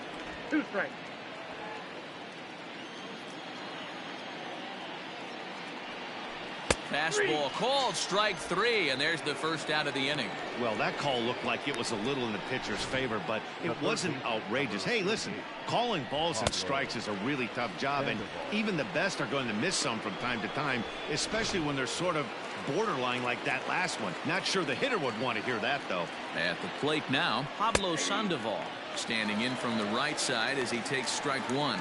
2 strikes. Fastball called, strike 3, and there's the first out of the inning. Well, that call looked like it was a little in the pitcher's favor, but it wasn't outrageous. Hey, listen, calling balls and strikes is a really tough job, and even the best are going to miss some from time to time, especially when they're sort of borderline like that last one. Not sure the hitter would want to hear that, though. At the plate now, Pablo Sandoval standing in from the right side as he takes strike 1.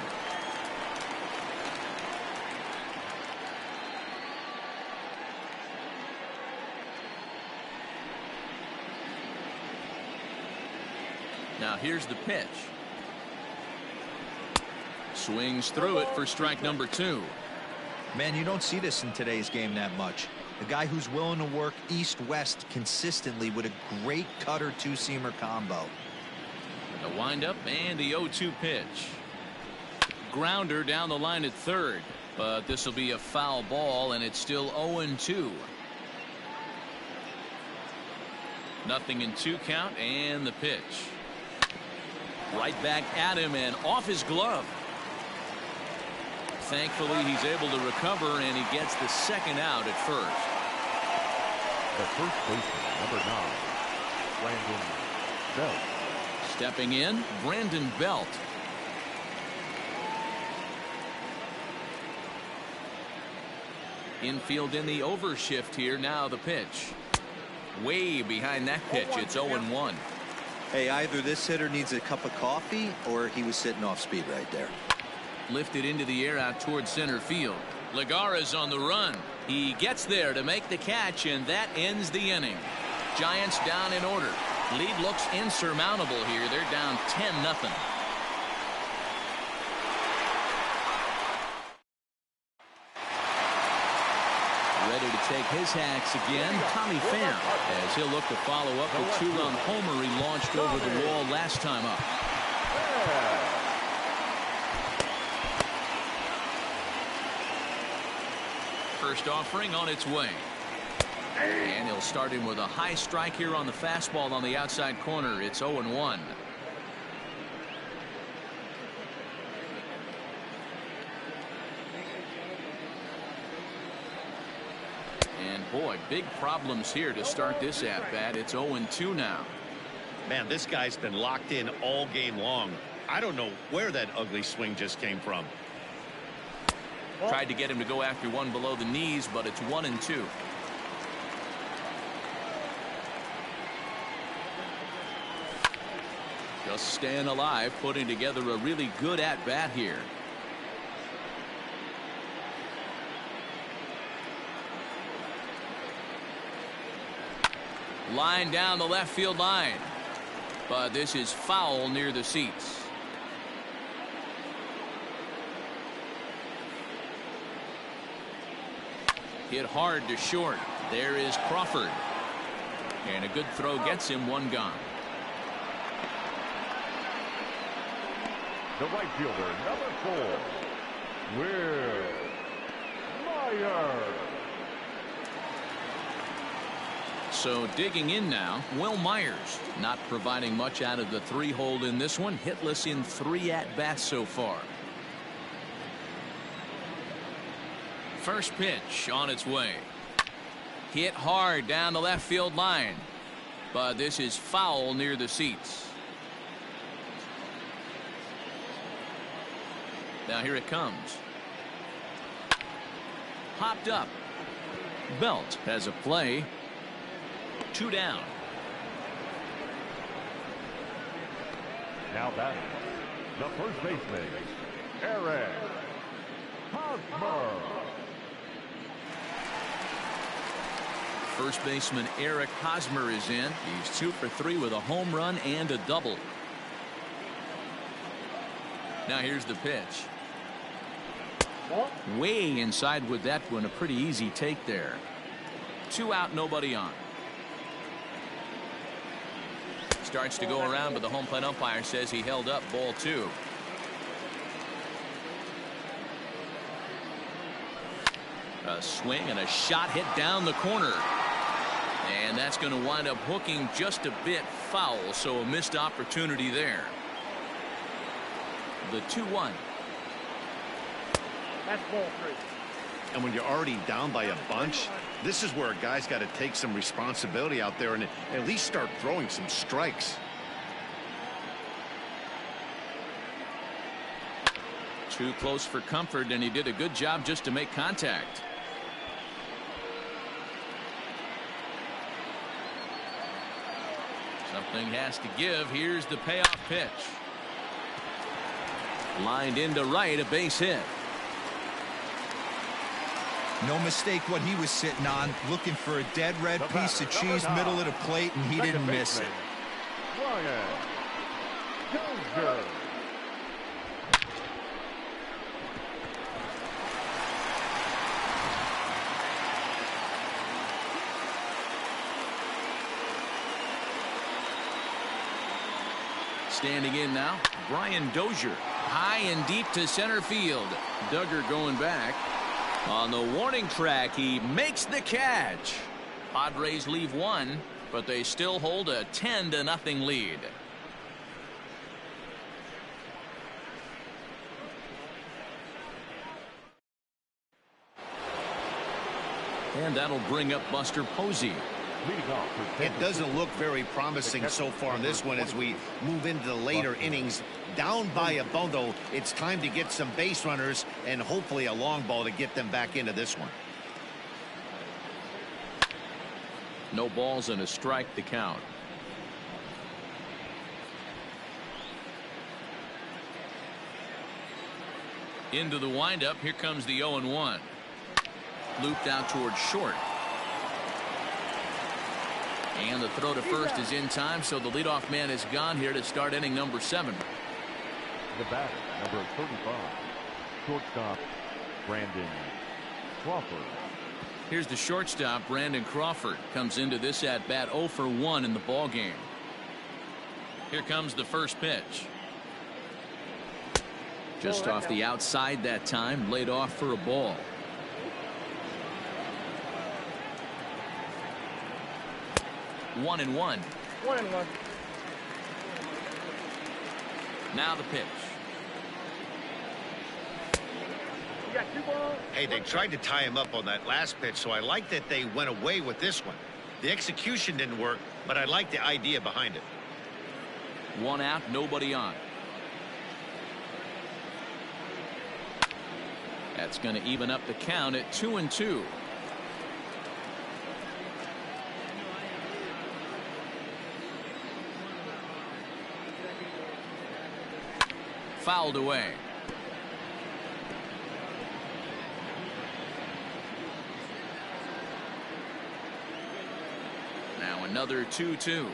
Now here's the pitch. Swings through it for strike number 2. Man, you don't see this in today's game that much. A guy who's willing to work east-west consistently with a great cutter two-seamer combo. The windup and the 0-2 pitch. Grounder down the line at third, but this will be a foul ball, and it's still 0-2. Nothing in 2 count, and the pitch. Right back at him and off his glove. Thankfully, he's able to recover, and he gets the second out at first. The first baseman, number 9, Brandon Belt. Stepping in, Brandon Belt. Infield in the overshift here. Now the pitch. Way behind that pitch. It's 0-1. Hey, either this hitter needs a cup of coffee or he was sitting off speed right there. Lifted into the air out towards center field. Legara's on the run. He gets there to make the catch, and that ends the inning. Giants down in order. Lead looks insurmountable here. They're down 10-0. Ready to take his hacks again, Tommy Pham, as he'll look to follow up the 2-run homer he launched over the wall last time up. First offering on its way. And he'll start him with a high strike here on the fastball on the outside corner. It's 0-1. And boy, big problems here to start this at bat. It's 0-2 now. Man, this guy's been locked in all game long. I don't know where that ugly swing just came from. Tried to get him to go after one below the knees, but it's 1-2. Just staying alive, putting together a really good at-bat here. Line down the left field line. But this is foul near the seats. Hit hard to short. There is Crawford. And a good throw gets him one gone. The right fielder, number 4, Will Myers. So digging in now, Will Myers, not providing much out of the 3-hole in this one, hitless in 3 at-bats so far. First pitch on its way. Hit hard down the left field line, but this is foul near the seats. Now here it comes. Hopped up. Belt has a play. 2 down. Now batting, the first baseman, Eric Hosmer. First baseman Eric Hosmer is in. He's 2 for 3 with a home run and a double. Now here's the pitch. Way inside with that one. A pretty easy take there. 2 out, nobody on. Starts to go around, but the home plate umpire says he held up. Ball 2. A swing and a shot hit down the corner. And that's going to wind up hooking just a bit foul, so a missed opportunity there. The 2-1. That's ball 3. And when you're already down by a bunch, this is where a guy's got to take some responsibility out there and at least start throwing some strikes. Too close for comfort, and he did a good job just to make contact. Something has to give. Here's the payoff pitch. Lined into right, a base hit. No mistake what he was sitting on, looking for a dead red piece of cheese middle of the plate, and he didn't miss it. Ryan Dozier. Standing in now, Brian Dozier. High and deep to center field. Duggar going back. On the warning track, he makes the catch. Padres leave 1, but they still hold a 10-0 lead. And that'll bring up Buster Posey. It doesn't look very promising so far in this one as we move into the later innings. Down by a bundle, it's time to get some base runners and hopefully a long ball to get them back into this one. No balls and a strike to count. Into the windup. Here comes the 0-1. Looped out towards short. And the throw to first is in time, so the leadoff man is gone here to start inning number 7. The batter, number 35, shortstop, Brandon Crawford. Here's the shortstop, Brandon Crawford, comes into this at bat 0 for 1 in the ball game. Here comes the first pitch. Just off the outside that time, laid off for a ball. One and one. Now the pitch. Hey, they tried to tie him up on that last pitch, so I like that they went away with this one. The execution didn't work, but I like the idea behind it. 1 out, nobody on. That's going to even up the count at 2-2. Fouled away. Now another 2-2.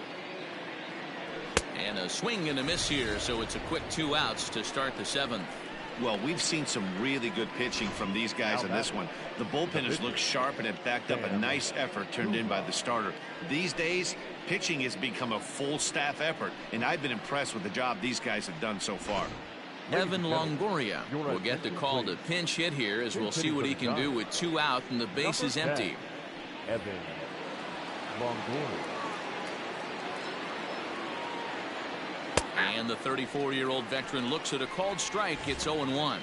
And a swing and a miss here, so it's a quick 2 outs to start the 7th. Well, we've seen some really good pitching from these guys in this one. The bullpen has looked sharp, and it backed up a nice effort turned in by the starter. These days, pitching has become a full staff effort, and I've been impressed with the job these guys have done so far. Evan Longoria will get the call to pinch hit here, as we'll see what he can do with 2 out and the base is empty. Evan Longoria. And the 34-year-old veteran looks at a called strike. It's 0-1.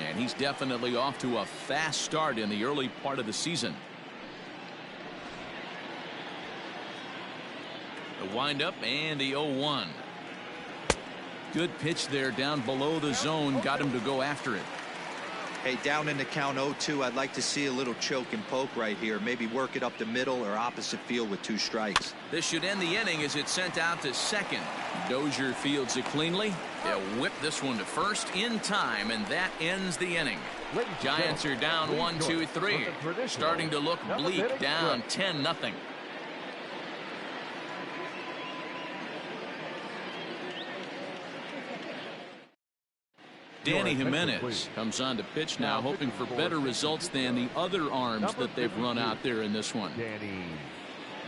And he's definitely off to a fast start in the early part of the season. The windup and the 0-1. Good pitch there down below the zone. Got him to go after it. Hey, down in the count 0-2, I'd like to see a little choke and poke right here. Maybe work it up the middle or opposite field with 2 strikes. This should end the inning as it's sent out to second. Dozier fields it cleanly. They'll whip this one to first in time, and that ends the inning. Giants are down 1, 2, 3. Starting to look bleak, down 10-0. Danny Jimenez comes on to pitch now, hoping for better results than the other arms that they've run out there in this one. Danny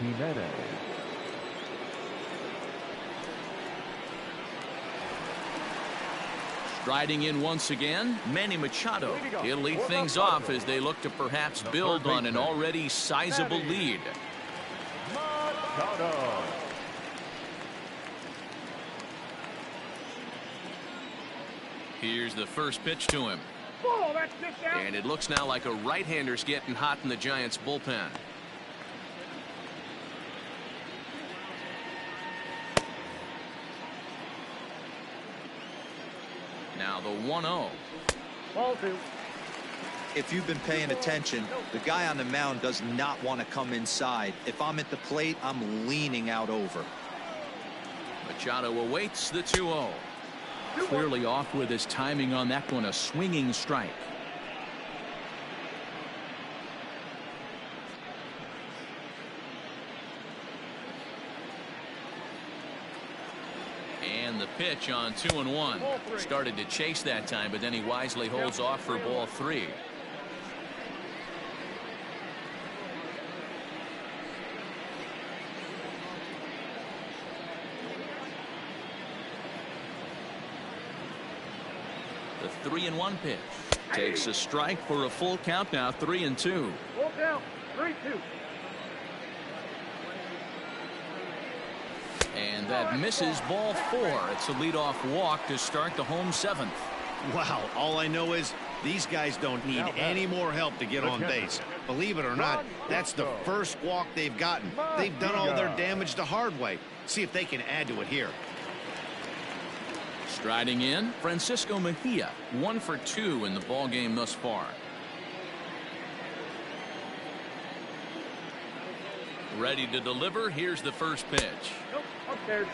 Jimenez. Striding in once again, Manny Machado. He'll lead things off as they look to perhaps build on an already sizable lead. Machado. Here's the first pitch to him. And it looks now like a right-hander's getting hot in the Giants bullpen. Now the 1-0. If you've been paying attention, the guy on the mound does not want to come inside. If I'm at the plate, I'm leaning out over. Machado awaits the 2-0. Clearly off with his timing on that one, a swinging strike. And the pitch on 2-1. Started to chase that time, but then he wisely holds off for ball 3. The 3-1 pitch takes a strike for a full count now. 3-2. Full count. 3-2. And that misses ball 4. It's a leadoff walk to start the home 7th. Wow, all I know is these guys don't need any more help to get on base. Believe it or not, that's the first walk they've gotten. They've done all their damage the hard way. See if they can add to it here. Striding in, Francisco Mejia, 1 for 2 in the ball game thus far. Ready to deliver. Here's the first pitch. Upstairs.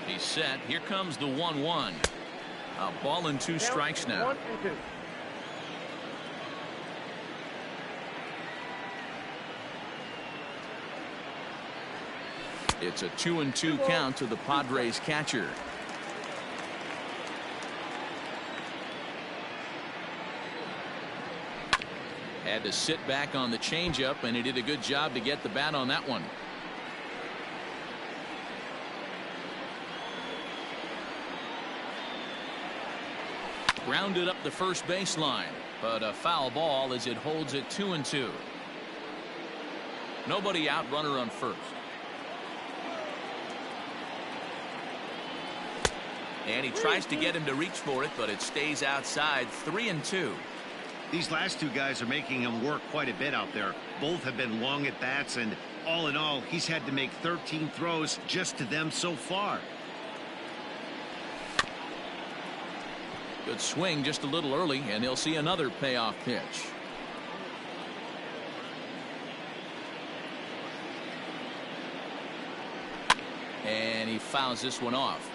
He's set. Here comes the 1-1. A ball and 2 strikes now. 1 and 2. It's a 2-2 count to the Padres catcher. Had to sit back on the changeup, and he did a good job to get the bat on that one. Grounded up the first baseline, but a foul ball as it holds it 2-2. Nobody out, runner on first. And he tries to get him to reach for it, but it stays outside. 3-2. These last 2 guys are making him work quite a bit out there. Both have been long at bats, and all in all, he's had to make 13 throws just to them so far. Good swing just a little early, and he'll see another payoff pitch. And he fouls this one off.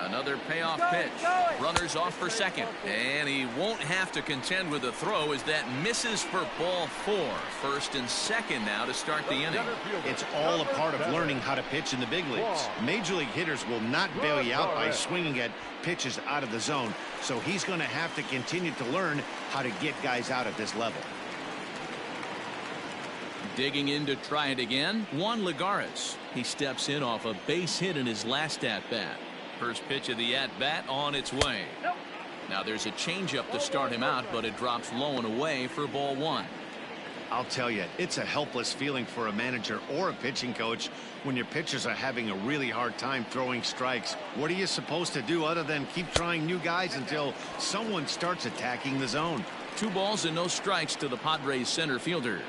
Another payoff pitch. Runners off for second. And he won't have to contend with a throw as that misses for ball 4. First and second now to start the inning. It's all a part of learning how to pitch in the big leagues. Major league hitters will not bail you out by swinging at pitches out of the zone. So he's going to have to continue to learn how to get guys out at this level. Digging in to try it again, Juan Lagares. He steps in off a base hit in his last at-bat. First pitch of the at-bat on its way. Now there's a changeup to start him out, but it drops low and away for ball 1. I'll tell you, it's a helpless feeling for a manager or a pitching coach when your pitchers are having a really hard time throwing strikes. What are you supposed to do other than keep trying new guys until someone starts attacking the zone? 2 balls and no strikes to the Padres center fielder.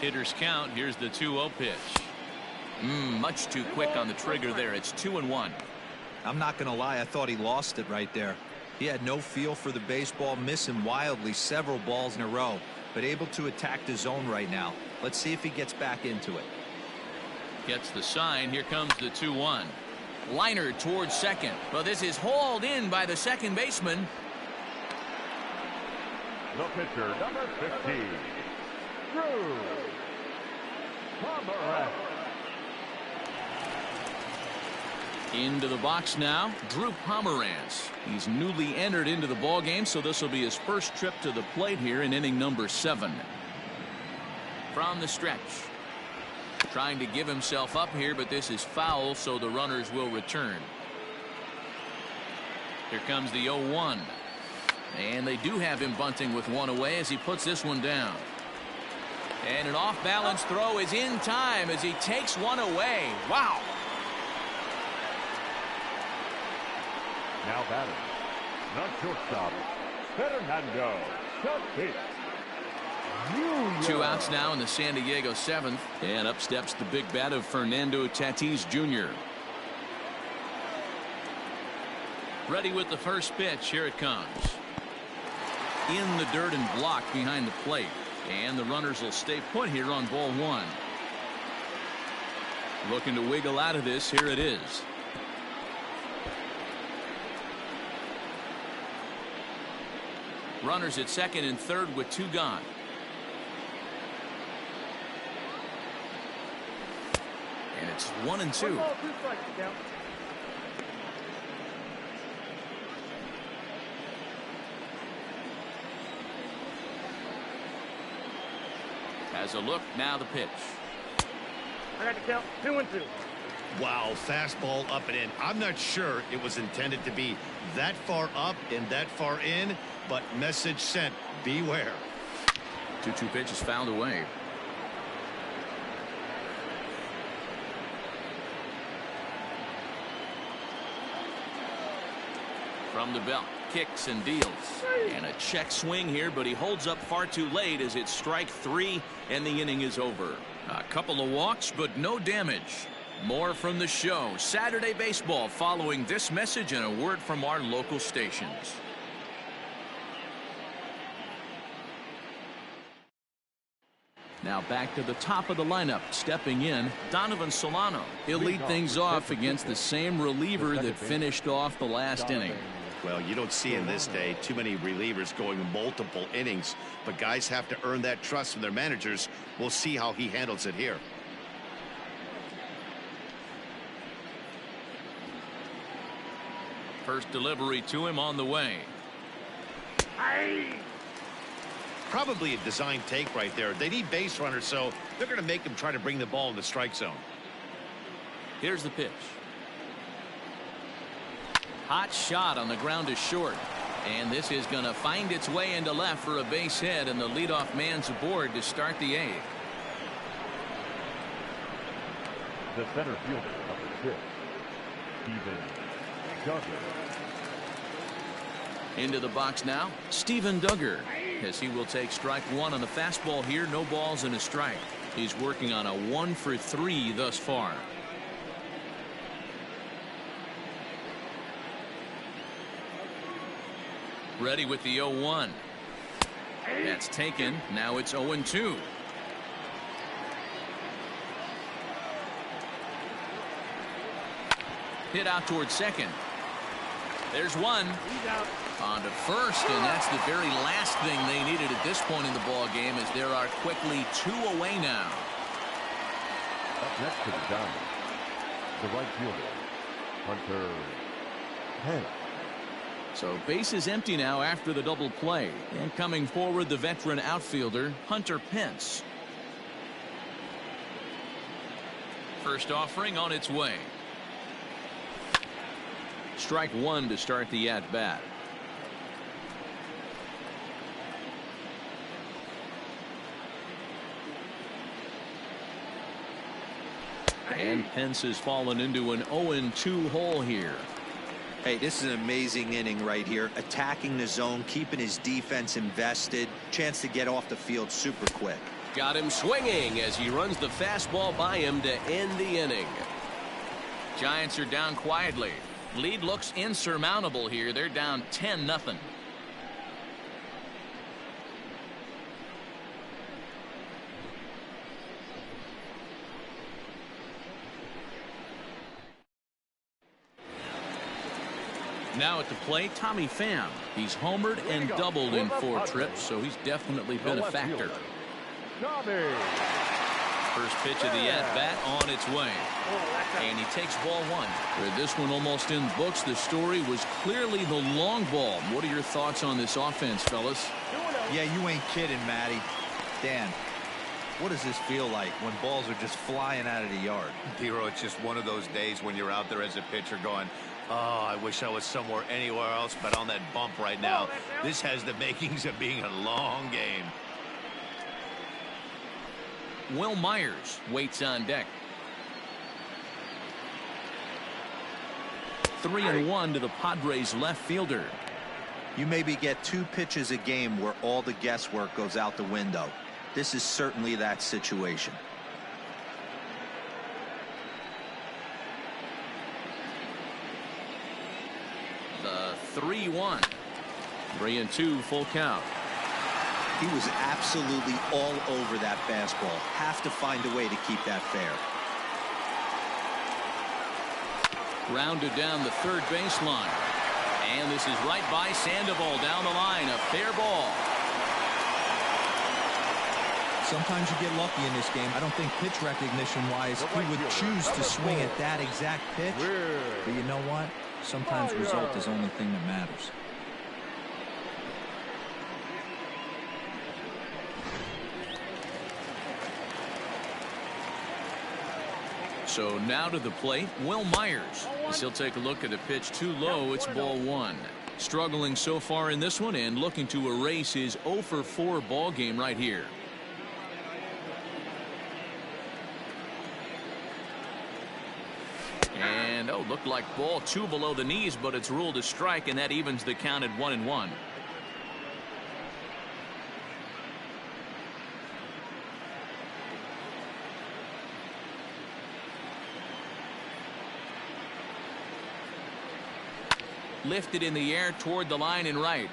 Hitters count. Here's the 2-0 pitch. Much too quick on the trigger there. It's 2-1. I'm not going to lie. I thought he lost it right there. He had no feel for the baseball, missing wildly several balls in a row, but able to attack the zone right now. Let's see if he gets back into it. Gets the sign. Here comes the 2-1. Liner towards second. Well, this is hauled in by the second baseman. The pitcher, number 15, Drew Pomeranz. Into the box now, Drew Pomeranz. He's newly entered into the ball game, so this will be his first trip to the plate here in inning number 7. From the stretch. Trying to give himself up here, but this is foul, so the runners will return. Here comes the 0-1. And they do have him bunting with 1 away as he puts this one down. And an off-balance throw is in time as he takes 1 away. Wow. Now batting, not shortstop, Fernando Tatis. 2 outs now in the San Diego 7th. And up steps the big bat of Fernando Tatis Jr. Ready with the first pitch. Here it comes. In the dirt and blocked behind the plate. And the runners will stay put here on ball 1. Looking to wiggle out of this. Here it is. Runners at second and third with 2 gone. And it's 1-2. Has a look, now the pitch. I got to count 2-2. Wow, fastball up and in. I'm not sure it was intended to be that far up and that far in, but message sent, beware. 2-2 pitch is fouled away. From the belt, kicks and deals. And a check swing here, but he holds up far too late as it's strike 3 and the inning is over. A couple of walks, but no damage. More from the show. Saturday baseball following this message and a word from our local stations. Now back to the top of the lineup. Stepping in, Donovan Solano. He'll lead things off against the same reliever that finished off the last inning. Well, you don't see in this day too many relievers going multiple innings, but guys have to earn that trust from their managers. We'll see how he handles it here. First delivery to him on the way. Probably a design take right there. They need base runners, so they're going to make him try to bring the ball in the strike zone. Here's the pitch. Hot shot on the ground is short. And this is going to find its way into left for a base hit, and the leadoff man's aboard to start the 8th. The center fielder, number 6, Steven Duggar. Into the box now, Steven Duggar, as he will take strike 1 on the fastball here. No balls and a strike. He's working on a 1 for 3 thus far. Ready with the 0-1. That's taken. Now it's 0-2. Hit out towards second. There's one. On to first, and that's the very last thing they needed at this point in the ball game, as there are quickly 2 away now. Up next to the diamond, the right fielder, Hunter Pence. So base is empty now after the double play. And coming forward, the veteran outfielder, Hunter Pence. First offering on its way. Strike one to start the at-bat. And Pence has fallen into an 0-2 hole here. Hey, this is an amazing inning right here. Attacking the zone, keeping his defense invested. Chance to get off the field super quick. Got him swinging as he runs the fastball by him to end the inning. Giants are down quietly. Lead looks insurmountable here. They're down 10-0. Now at the plate, Tommy Pham. He's homered and doubled in 4 trips, so he's definitely been a factor. First pitch of the at-bat on its way. And he takes ball one. With this one almost in the books, the story was clearly the long ball. What are your thoughts on this offense, fellas? Yeah, you ain't kidding, Matty. Dan, what does this feel like when balls are just flying out of the yard? Hero, it's just one of those days when you're out there as a pitcher going, oh, I wish I was somewhere anywhere else but on that bump right now. This has the makings of being a long game. Will Myers waits on deck. 3-1 to the Padres left fielder. You maybe get 2 pitches a game where all the guesswork goes out the window. This is certainly that situation. The 3-1. 3-2 full count. He was absolutely all over that fastball. Have to find a way to keep that fair. Rounded down the third baseline. And this is right by Sandoval down the line. A fair ball. Sometimes you get lucky in this game. I don't think pitch recognition wise he would choose to swing at that exact pitch. But you know what? Sometimes result is the only thing that matters. So now to the plate, Will Myers. As he'll take a look at a pitch too low, it's ball one. Struggling so far in this one and looking to erase his 0-for-4 ball game right here. And looked like ball 2 below the knees, but it's ruled a strike, and that evens the count at 1-1. Lifted in the air toward the line and right,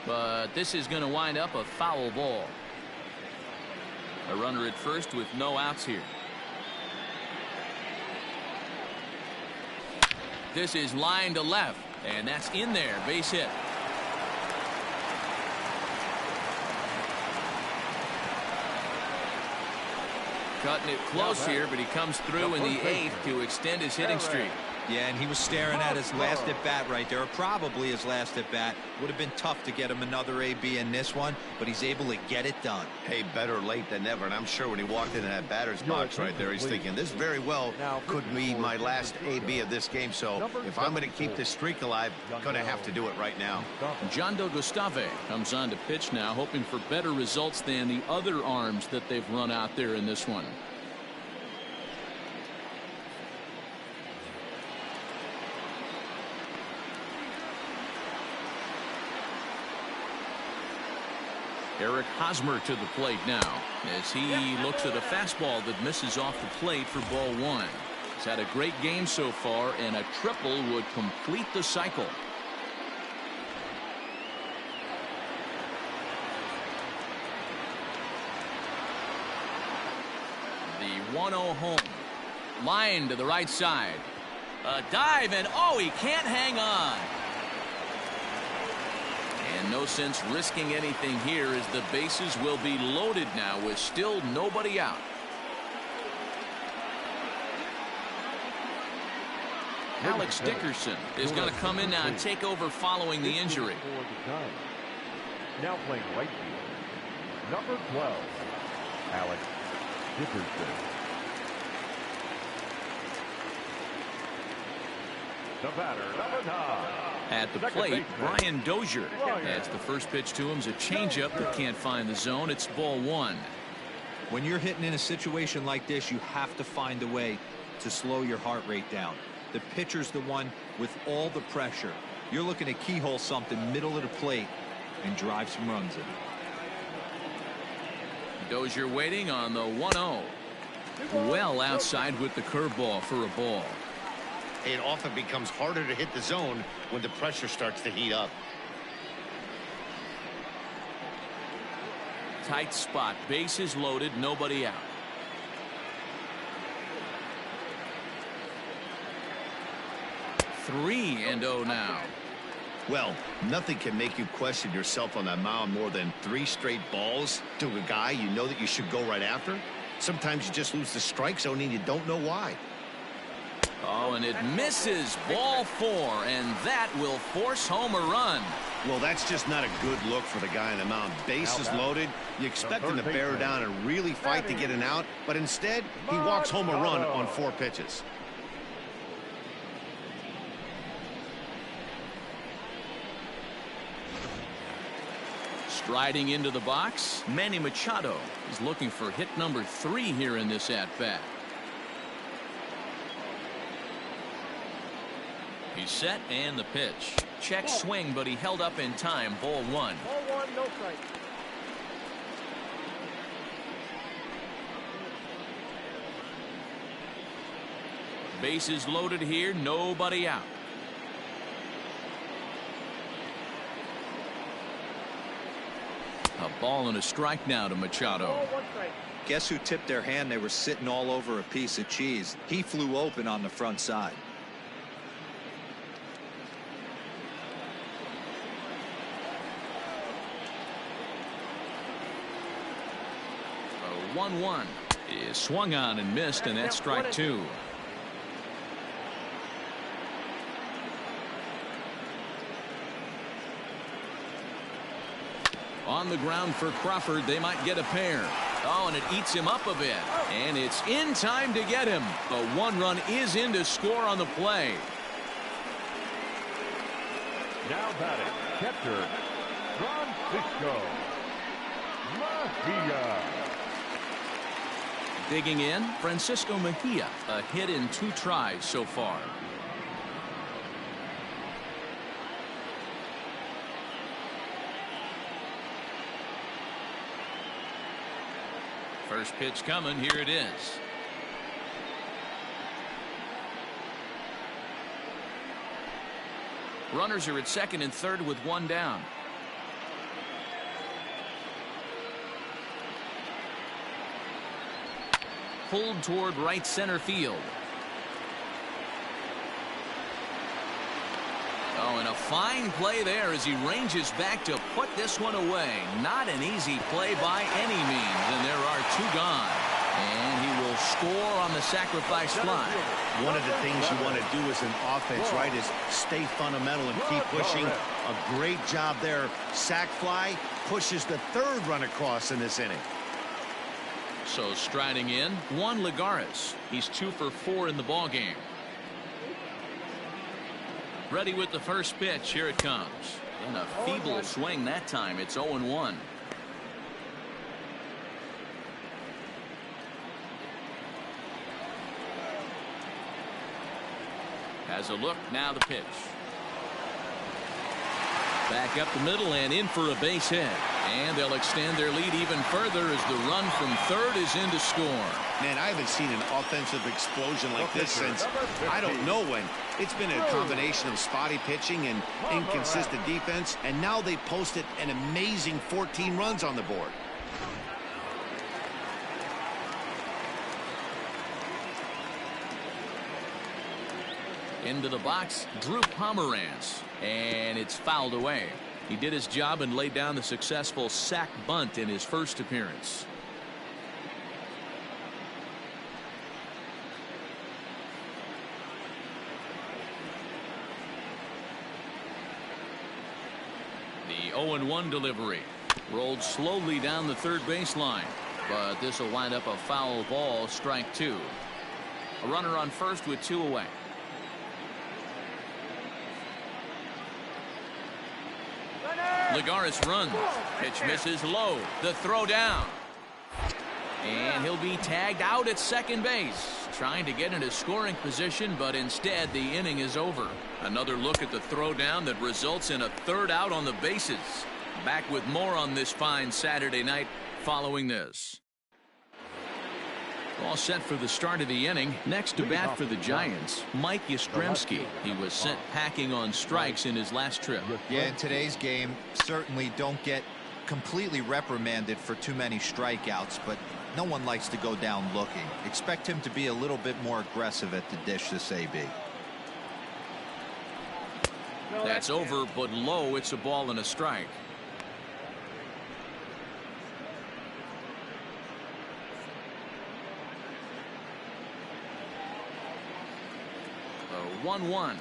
but this is going to wind up a foul ball. A runner at first with no outs here. This is line to left, and that's in there. Base hit. Cutting it close here, but he comes through in the 8th to extend his hitting streak. Yeah, and he was staring at his last at bat right there, or probably his last at bat. Would have been tough to get him another AB in this one, but he's able to get it done. Hey, better late than never. And I'm sure when he walked into that batter's box right there, he's thinking this very well could be my last AB of this game. So if I'm going to keep this streak alive, going to have to do it right now. Jondo Gustave comes on to pitch now, hoping for better results than the other arms that they've run out there in this one. Eric Hosmer to the plate now as he looks at a fastball that misses off the plate for ball one. He's had a great game so far, and a triple would complete the cycle. 1-0 home. Line to the right side. A dive, and oh, he can't hang on. And no sense risking anything here as the bases will be loaded now with still nobody out. Alex Dickerson is going to come in now and take over following the injury. Now playing right field, number 12, Alex Dickerson. The batter, number 9. At the plate, Brian Dozier. As the first pitch to him is a changeup that can't find the zone. It's ball 1. When you're hitting in a situation like this, you have to find a way to slow your heart rate down. The pitcher's the one with all the pressure. You're looking to keyhole something middle of the plate and drive some runs in. Dozier waiting on the 1-0. Well outside with the curveball for a ball. It often becomes harder to hit the zone when the pressure starts to heat up. Tight spot, bases loaded, nobody out. Three and 0 now. Well, nothing can make you question yourself on that mound more than 3 straight balls to a guy you know that you should go right after. Sometimes you just lose the strike zone and you don't know why. Oh, and it misses. Ball 4, and that will force home a run. Well, that's just not a good look for the guy on the mound. Bases loaded. You expect him to bear down and really fight to get an out, but instead, he walks home a run on 4 pitches. Striding into the box, Manny Machado is looking for hit number 3 here in this at-bat. He's set, and the pitch. Check swing, but he held up in time. Ball 1. Ball 1, no strike. Bases loaded here, nobody out. A ball and a strike now to Machado. Ball 1 strike. Guess who tipped their hand? They were sitting all over a piece of cheese. He flew open on the front side. A 1-1 is swung on and missed, and that's strike 2. On the ground for Crawford. They might get a pair. Oh, and it eats him up a bit. And it's in time to get him. The 1 run is in to score on the play. Now batting, catcher, Francisco Mejia. Digging in, Francisco Mejia. A hit in 2 tries so far. First pitch coming. Here it is. Runners are at second and third with 1 down. Pulled toward right center field. Oh, and a fine play there as he ranges back to put this one away. Not an easy play by any means, and there are 2 gone. And he will score on the sacrifice fly. One of the things you want to do as an offense, right, is stay fundamental and keep pushing. A great job there. Sac fly pushes the 3rd run across in this inning. So striding in, Juan Lagares. He's 2 for 4 in the ballgame. Ready with the first pitch. Here it comes. In a feeble swing that time. It's 0-1. Has a look. Now the pitch. Back up the middle and in for a base hit. And they'll extend their lead even further as the run from 3rd is in to score. Man, I haven't seen an offensive explosion like this since I don't know when. It's been a combination of spotty pitching and inconsistent defense, and now they posted an amazing 14 runs on the board. Into the box, Drew Pomeranz, and it's fouled away. He did his job and laid down the successful sack bunt in his first appearance. The 0-1 delivery rolled slowly down the third baseline, but this will wind up a foul ball, strike two. A runner on first with two away. Lagares runs. Pitch misses low. The throw down. And he'll be tagged out at second base. Trying to get into scoring position, but instead the inning is over. Another look at the throw down that results in a third out on the bases. Back with more on this fine Saturday night following this. All set for the start of the inning. Next to bat for the Giants, Mike Yastrzemski. He was sent packing on strikes in his last trip. Yeah, in today's game, certainly don't get completely reprimanded for too many strikeouts, but no one likes to go down looking. Expect him to be a little bit more aggressive at the dish this AB. That's over, but low. It's a ball and a strike. A 1-1.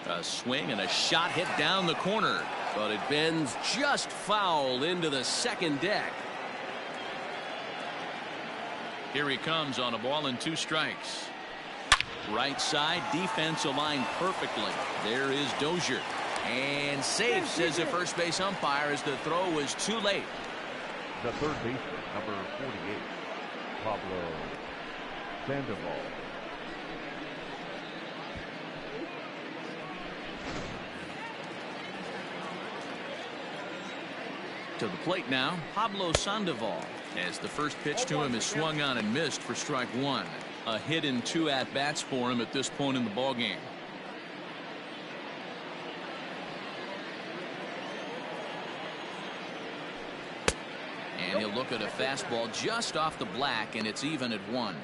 A swing and a shot hit down the corner, but it bends just foul into the second deck. Here he comes on a ball and two strikes. Right side, defense aligned perfectly. There is Dozier. And safe, says the first base umpire, as the throw was too late. The third baseman, number 48, Pablo Sandoval. To the plate now, Pablo Sandoval, as the first pitch to him is swung on and missed for strike one. A hit in two at-bats for him at this point in the ballgame. And he'll look at a fastball just off the black, and it's even at one.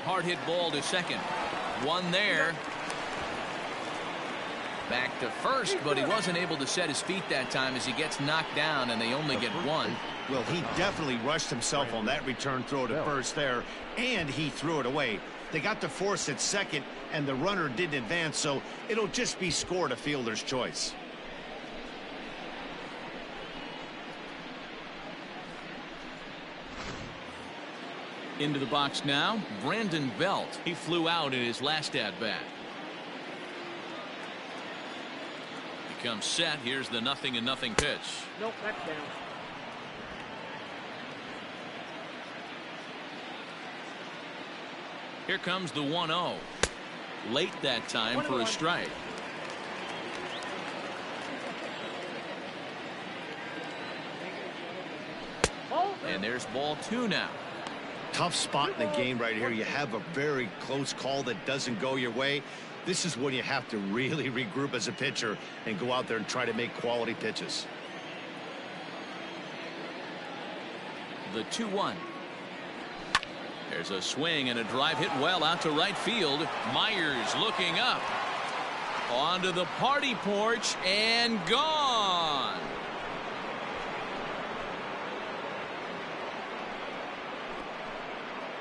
Hard hit ball to second. One there. Back to first, but he wasn't able to set his feet that time as he gets knocked down, and they only get one. Well, he definitely rushed himself on that return throw to first there, and he threw it away. They got the force at second, and the runner didn't advance, so it'll just be scored a fielder's choice. Into the box now, Brandon Belt. He flew out in his last at-bat. He comes set. Here's the 0-0 pitch. Nope, that's down. Here comes the 1-0. Late that time for a strike. And there's ball two now. Tough spot in the game right here. You have a very close call that doesn't go your way. This is when you have to really regroup as a pitcher and go out there and try to make quality pitches. The 2-1. There's a swing and a drive hit well out to right field. Myers looking up. Onto the party porch and gone.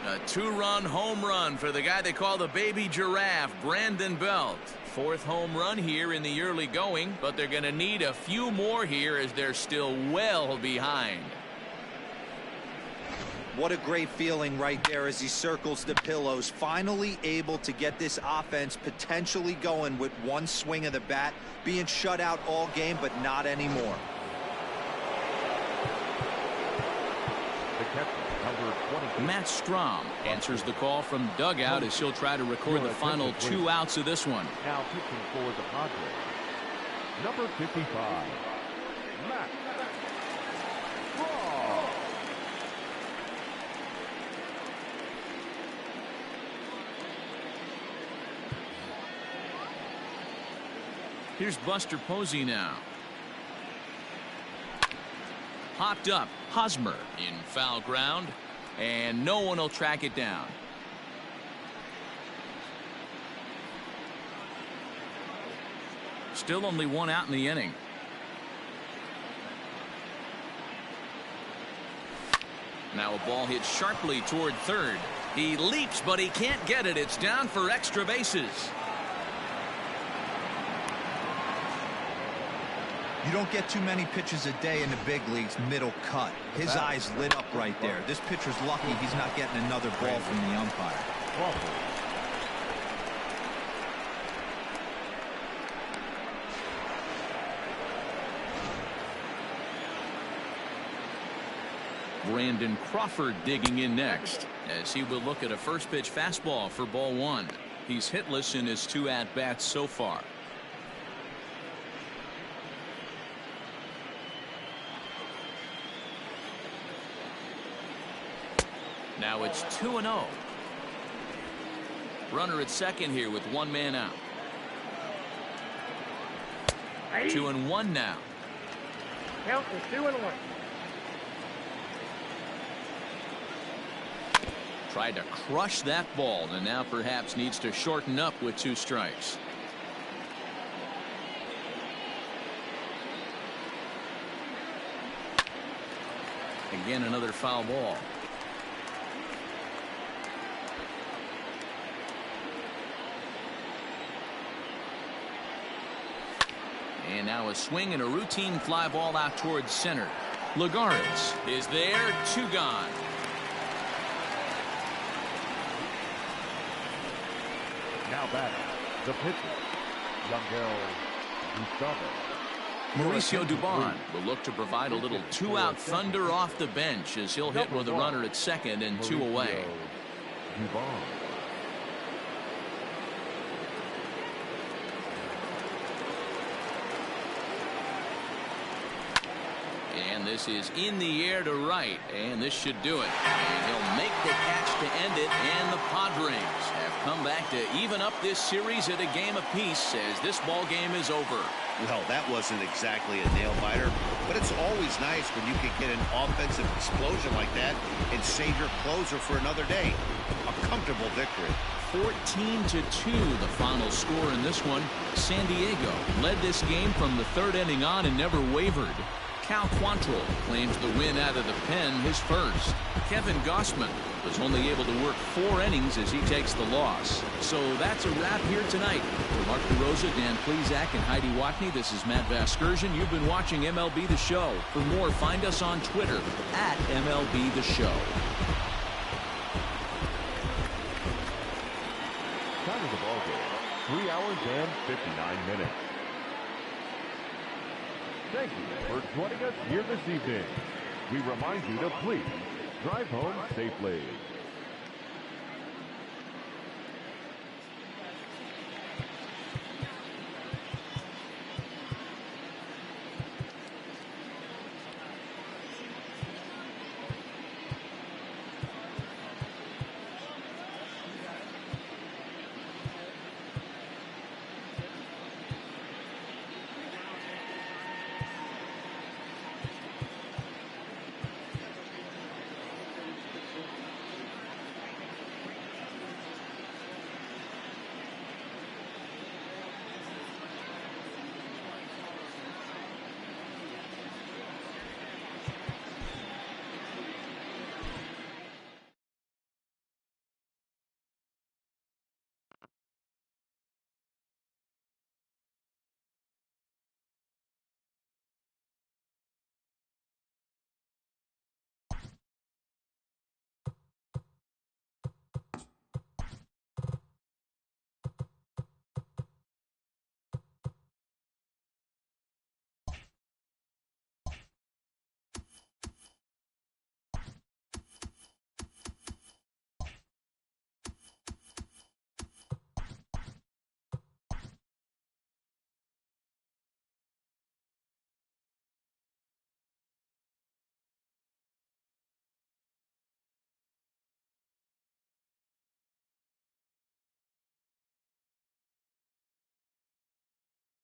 A two-run home run for the guy they call the baby giraffe, Brandon Belt. Fourth home run here in the early going, but they're going to need a few more here as they're still well behind. What a great feeling right there as he circles the pillows. Finally able to get this offense potentially going with one swing of the bat. Being shut out all game, but not anymore. The catcher, number 20. Matt Strom answers the call from dugout as he'll try to record the final 2 outs of this one. Now pitching for the Padres, number 55, Matt Strom. Here's Buster Posey now. Popped up. Hosmer in foul ground. And no one will track it down. Still only one out in the inning. Now a ball hit sharply toward third. He leaps, but he can't get it. It's down for extra bases. You don't get too many pitches a day in the big leagues middle cut. His eyes lit up right there. This pitcher's lucky he's not getting another ball from the umpire. Brandon Crawford digging in next as he will look at a first pitch fastball for ball one. He's hitless in his 2 at-bats so far. Now it's 2-0. Runner at second here with 1 man out. 2-1 now. Count is 2-1. Tried to crush that ball and now perhaps needs to shorten up with 2 strikes. Again, another foul ball. And now a swing and a routine fly ball out towards center. Lagares is there, 2 gone. Now back, the pitcher, Yungel Gustavo. Mauricio Dubon will look to provide a little 2-out thunder off the bench as he'll hit with a runner at second and 2 away. Dubon. And this is in the air to right, and this should do it. And he'll make the catch to end it, and the Padres have come back to even up this series at a game apiece as this ball game is over. Well, that wasn't exactly a nail-biter, but it's always nice when you can get an offensive explosion like that and save your closer for another day. A comfortable victory. 14-2 the final score in this one. San Diego led this game from the 3rd inning on and never wavered. Cal Quantrill claims the win out of the pen, his first. Kevin Gossman was only able to work 4 innings as he takes the loss. So that's a wrap here tonight. For Mark DeRosa, Dan Plesac, and Heidi Watney, this is Matt Vasgersian. You've been watching MLB The Show. For more, find us on Twitter at MLB The Show. Time of the ball game, 3 hours and 59 minutes. Thank you for joining us here this evening. We remind you to please drive home safely.